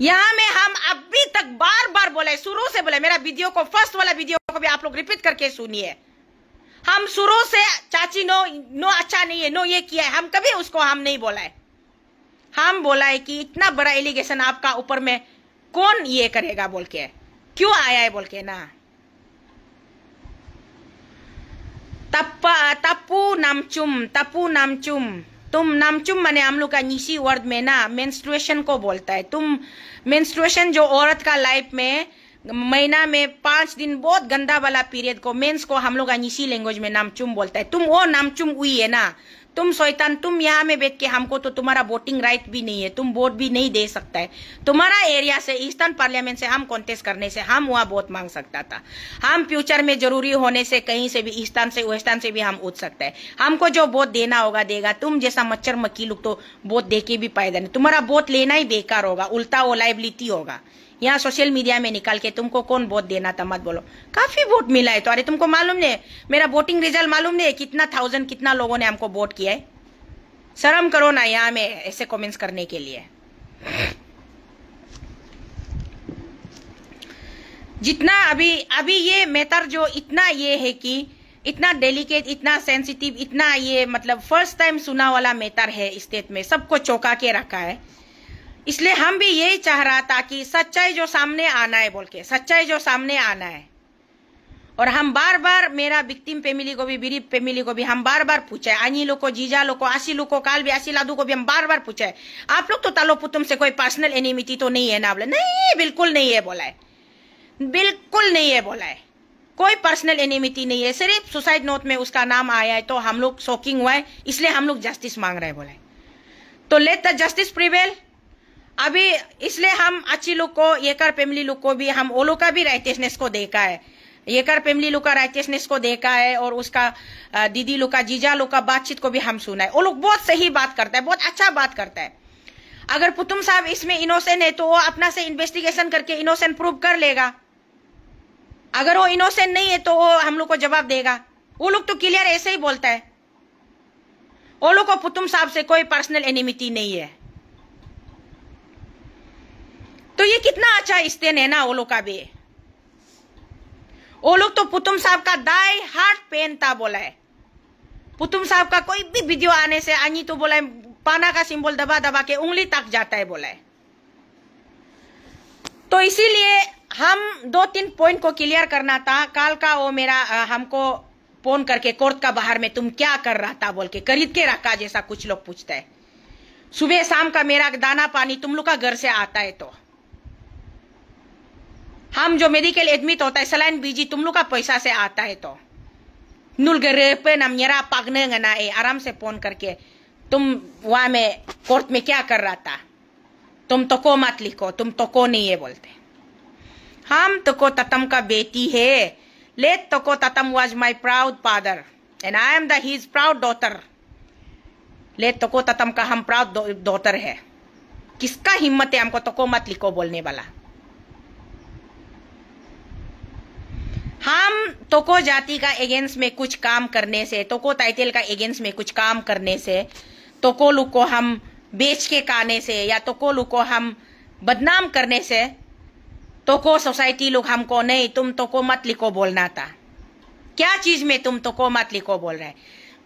यहां में हम अभी तक बार बार बोले, शुरू से बोले, मेरा वीडियो को, फर्स्ट वाला वीडियो को भी आप लोग रिपीट करके सुनिए। हम शुरू से चाची नो अच्छा नहीं है, नो ये किया है, हम कभी उसको हम नहीं बोला है। हम बोला है कि इतना बड़ा एलिगेशन आपका ऊपर में कौन ये करेगा बोल के, क्यों आया है बोल के ना। तप्पू नामचुम, तुम नामचुम माने हम लोग का निशी वर्ड में ना मेंस्ट्रुएशन को बोलता है। तुम मेंस्ट्रुएशन जो औरत का लाइफ में महीना में 5 दिन बहुत गंदा वाला पीरियड को, मेंस को हम लोग निशी लैंग्वेज में नामचुम बोलता है। तुम वो नामचुम हुई है ना, तुम शैतान, तुम यहाँ में बैठ के हमको तो तुम्हारा वोटिंग राइट भी नहीं है, तुम वोट भी नहीं दे सकता है। तुम्हारा एरिया से, ईस्टर्न पार्लियामेंट से हम कॉन्टेस्ट करने से हम वहाँ वोट मांग सकता था। हम फ्यूचर में जरूरी होने से कहीं से भी, ईस्टर्न से वेस्टर्न से भी हम उठ सकते हैं। हमको जो वोट देना होगा देगा। तुम जैसा मच्छर मक्खी लोग तो वोट दे के भी फायदा नहीं, तुम्हारा वोट लेना ही बेकार होगा, उल्टा वो लाइबिलिटी होगा। यहाँ सोशल मीडिया में निकाल के तुमको कौन वोट देना था मत बोलो। काफी वोट मिला है तो। अरे तुमको मालूम नहीं, मेरा वोटिंग रिजल्ट मालूम नहीं कितना 1000 कितना लोगों ने हमको वोट किया है। शर्म करो ना यहाँ में ऐसे कमेंट्स करने के लिए। जितना अभी ये मैटर जो इतना ये है कि इतना डेलिकेट, इतना सेंसिटिव, इतना ये मतलब फर्स्ट टाइम सुना वाला मैटर है स्टेट में, सबको चौंका के रखा है। इसलिए हम भी यही चाह रहा था कि सच्चाई जो सामने आना है बोल के, सच्चाई जो सामने आना है। और हम बार बार, मेरा विक्टिम फैमिली को भी, गरीब फैमिली को भी हम बार बार पूछे, आनी लोग को, जीजा लोग को, आशी लोग को, काल भी आशी लादू को भी हम बार बार पूछे, आप लोग तो तालो पुतुम से कोई पर्सनल एनिमिटी तो नहीं है ना? बोले नहीं, बिल्कुल नहीं है बोला है, बिल्कुल नहीं है बोला है, कोई पर्सनल एनिमिटी नहीं है, सिर्फ सुसाइड नोट में उसका नाम आया है तो हम लोग शॉकिंग हुआ है, इसलिए हम लोग जस्टिस मांग रहे हैं बोला है। तो लेट द जस्टिस प्रिवेल। अभी इसलिए हम अच्छी लोग को, येकर फैमिली लोग को भी, हम वो लोग का भी राइटियसनेस को देखा है, येकर फैमिली लोग का राइटियसनेस को देखा है, और उसका दीदी लोग का, जीजा लोग का बातचीत को भी हम सुना है। वो लोग बहुत सही बात करता है, बहुत अच्छा बात करता है। अगर पुतुम साहब इसमें इनोसेंट है तो वो अपना से इन्वेस्टिगेशन करके इनोसेंट प्रूव कर लेगा। अगर वो इनोसेंट नहीं है तो वो हम लोग को जवाब देगा। वो लोग तो क्लियर ऐसे ही बोलता है, वो लोग को पुतुम साहब से कोई पर्सनल एनिमिटी नहीं है। तो ये कितना अच्छा स्टैंड है ना वो लोग का भी। वो लोग तो पुतुम साहब का डाई हार्ट पेन था बोला है। पुतुम साहब का कोई भी वीडियो आने से आनी तो बोला है, पाना का सिंबल दबा दबा के उंगली तक जाता है बोला है। तो इसीलिए हम 2-3 पॉइंट को क्लियर करना था। काल का वो मेरा हमको फोन करके कोर्ट का बाहर में तुम क्या कर रहा था बोल के खरीद के रखा, जैसा कुछ लोग पूछते हैं। सुबह शाम का मेरा दाना पानी तुम लोग का घर से आता है, तो हम जो मेडिकल एडमिट होता है, सलाइन बीजी तुम लोग का पैसा से आता है। तो नुल गरे पे नमरा पागने गना है, आराम से फोन करके तुम वहां में कोर्ट में क्या कर रहा था, तुम तो को मत लिखो, तुम तो को नहीं है बोलते। हम तो को ततम का बेटी है। लेट तो को ततम was my proud father and I am the his proud daughter. Late तो को ततम का हम प्राउड डॉटर है। किसका हिम्मत है हमको तो को मत लिखो बोलने वाला? हम तोको जाति का एगेंस्ट में कुछ काम करने से, तोको टाइटल का एगेंस्ट में कुछ काम करने से, तोको लोग को हम बेच के खाने से, या तोको लोग को हम बदनाम करने से, तोको सोसाइटी लोग हमको नहीं तुम तोको मत लिखो बोलना था। क्या चीज में तुम तोको मत लिखो बोल रहे?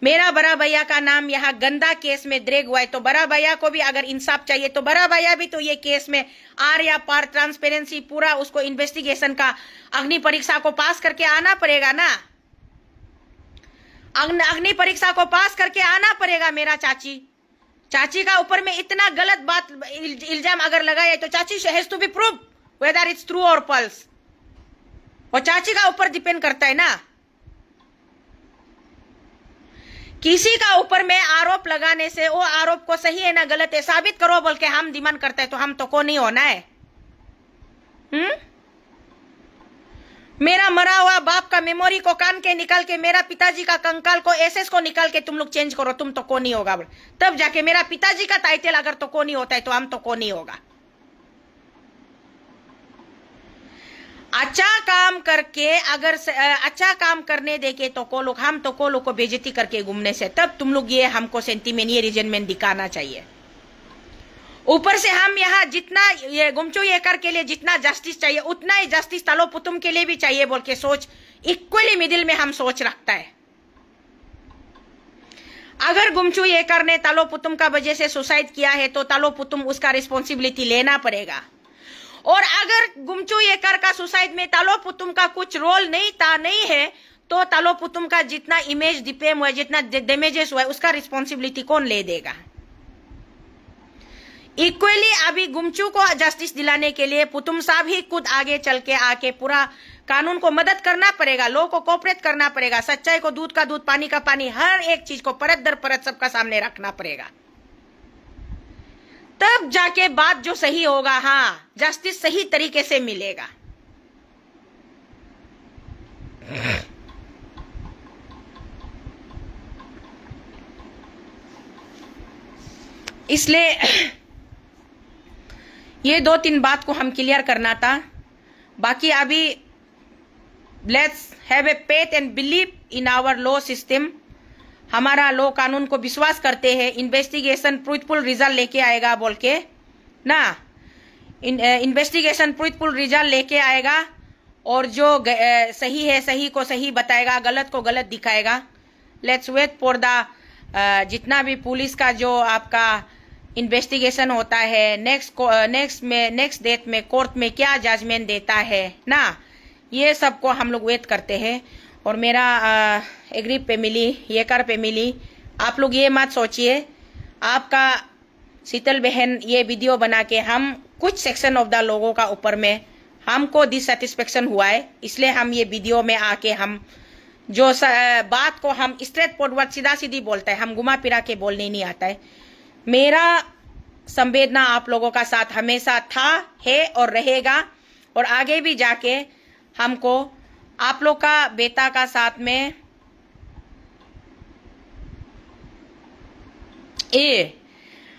मेरा बड़ा भैया का नाम यहाँ गंदा केस में ड्रैग हुआ है, तो बड़ा भैया को भी अगर इंसाफ चाहिए तो बड़ा भैया भी तो ये केस में आर या पार ट्रांसपेरेंसी पूरा उसको इन्वेस्टिगेशन का अग्नि परीक्षा को पास करके आना पड़ेगा ना। अग्नि परीक्षा को पास करके आना पड़ेगा। मेरा चाची का ऊपर में इतना गलत बात इल्जाम अगर लगाए तो चाची has to be prove whether it's true और फॉल्स। और चाची का ऊपर डिपेंड करता है ना। किसी का ऊपर में आरोप लगाने से वो आरोप को सही है ना गलत है साबित करो बोल के हम डिमांड करते हैं, तो हम तो को नहीं होना है। मेरा मरा हुआ बाप का मेमोरी को कान के निकाल के मेरा पिताजी का कंकाल को एसएस को निकाल के तुम लोग चेंज करो, तुम तो को नहीं होगा। तब जाके मेरा पिताजी का टाइटल अगर तो को नहीं होता है तो हम तो को नहीं होगा। अच्छा काम करके अगर अच्छा काम करने देके तो को लोग, हम तो को लोग को बेइज्जती करके घूमने से, तब तुम लोग ये हमको सेंटीमेंट ये रिजनमेंट दिखाना चाहिए। ऊपर से हम यहाँ जितना ये गुमचू ये कर के लिए जितना जस्टिस चाहिए उतना ही जस्टिस तालो पुतुम के लिए भी चाहिए बोल के सोच इक्वली मिडिल में हम सोच रखता है। अगर गुमचू ये कर ने तालो पुतुम का वजह से सुसाइड किया है तो तालो पुतुम उसका रिस्पॉन्सिबिलिटी लेना पड़ेगा। और अगर गुमचू ये कर का सुसाइड में तालो पुतुम का कुछ रोल नहीं है तो तालो पुतुम का जितना इमेज डिफेम हुआ, जितना डैमेजेस हुआ उसका रिस्पॉन्सिबिलिटी कौन ले देगा? इक्वली अभी गुमचू को जस्टिस दिलाने के लिए पुतुम साहब ही खुद आगे चल के आके पूरा कानून को मदद करना पड़ेगा, लोगों को कोऑपरेट करना पड़ेगा, सच्चाई को दूध का दूध पानी का पानी, हर एक चीज को परत दर परत सबका सामने रखना पड़ेगा। तब जाके बात जो सही होगा, हाँ जस्टिस सही तरीके से मिलेगा। ये 2-3 बात को हम क्लियर करना था। बाकी अभी let's have a faith and believe in our law system. हमारा लॉ कानून को विश्वास करते हैं। इन्वेस्टिगेशन ट्रूथफुल रिजल्ट लेके आएगा बोल के ना, इन्वेस्टिगेशन ट्रूथफुल रिजल्ट लेके आएगा और जो सही है सही को सही बताएगा, गलत को गलत दिखाएगा। लेट्स वेट फॉर द जितना भी पुलिस का जो आपका इन्वेस्टिगेशन होता है, नेक्स्ट डेट में कोर्ट में क्या जजमेंट देता है ना, ये सब को हम लोग वेट करते हैं। और मेरा एग्री फैमिली, येकर फैमिली, आप लोग ये मत सोचिए आपका शीतल बहन ये वीडियो बना के हम कुछ सेक्शन ऑफ द लोगों का ऊपर में हमको डिससेटिस्फेक्शन हुआ है, इसलिए हम ये वीडियो में आके हम जो बात को हम स्ट्रेट फॉरवर्ड सीधा सीधी बोलते हैं, हम घुमा फिरा के बोलने नहीं आता है। मेरा संवेदना आप लोगों का साथ हमेशा था, है और रहेगा, और आगे भी जाके हमको आप लोग का बेटा का साथ में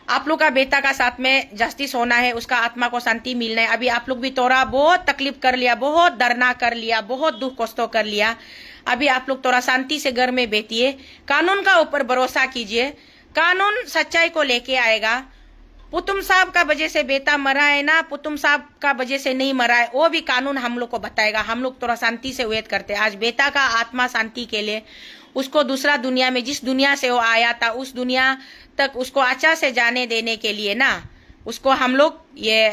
आप लोग का बेटा का साथ में जस्टिस होना है, उसका आत्मा को शांति मिलना है। अभी आप लोग भी थोड़ा बहुत तकलीफ कर लिया, बहुत डरना कर लिया, बहुत दुख कष्टों कर लिया। अभी आप लोग थोड़ा शांति से घर में बैठिए, कानून का ऊपर भरोसा कीजिए, कानून सच्चाई को लेके आएगा। पुतुम साहब का वजह से बेटा मरा है ना, पुतुम साहब का वजह से नहीं मरा है, वो भी कानून हम लोग को बताएगा। हम लोग थोड़ा शांति से वेट करते हैं। आज बेटा का आत्मा शांति के लिए उसको दूसरा दुनिया में, जिस दुनिया से वो आया था उस दुनिया तक उसको अच्छा से जाने देने के लिए ना, उसको हम लोग ये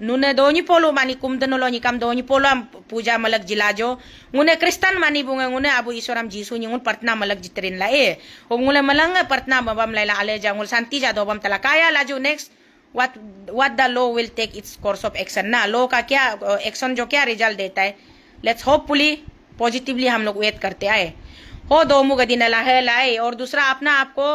नुने दोनी पोलो मानी कुमदनो निकम दोनी पोलो पूजा मलक जिला जो उन्हें क्रिस्तान मानी बुंगे उन्हें अबु ईश्वरम जीसु निंगुन पर्तना मलक जितरिन ला उन्हें मलंग पर्तना बबम लाइला आले जांगुल शांति जा दोबम तला काया लाजो next what the law will take its course of action ना, लॉ का क्या एक्शन जो क्या रिजल्ट देता है, लेट्स होपफुली पॉजिटिवली हम लोग वेट करते आए हो दो मुगदिन लाए। और दूसरा अपना आपको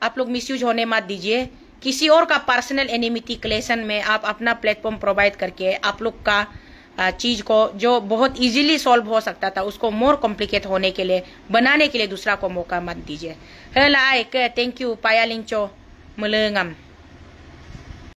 आप लोग मिसयूज होने मत दीजिए। किसी और का पर्सनल एनिमिटी क्लेशन में आप अपना प्लेटफॉर्म प्रोवाइड करके आप लोग का चीज को जो बहुत इजीली सॉल्व हो सकता था उसको मोर कॉम्प्लिकेट होने के लिए बनाने के लिए दूसरा को मौका मत दीजिए। थैंक यू पाया लिंचो मलंगम।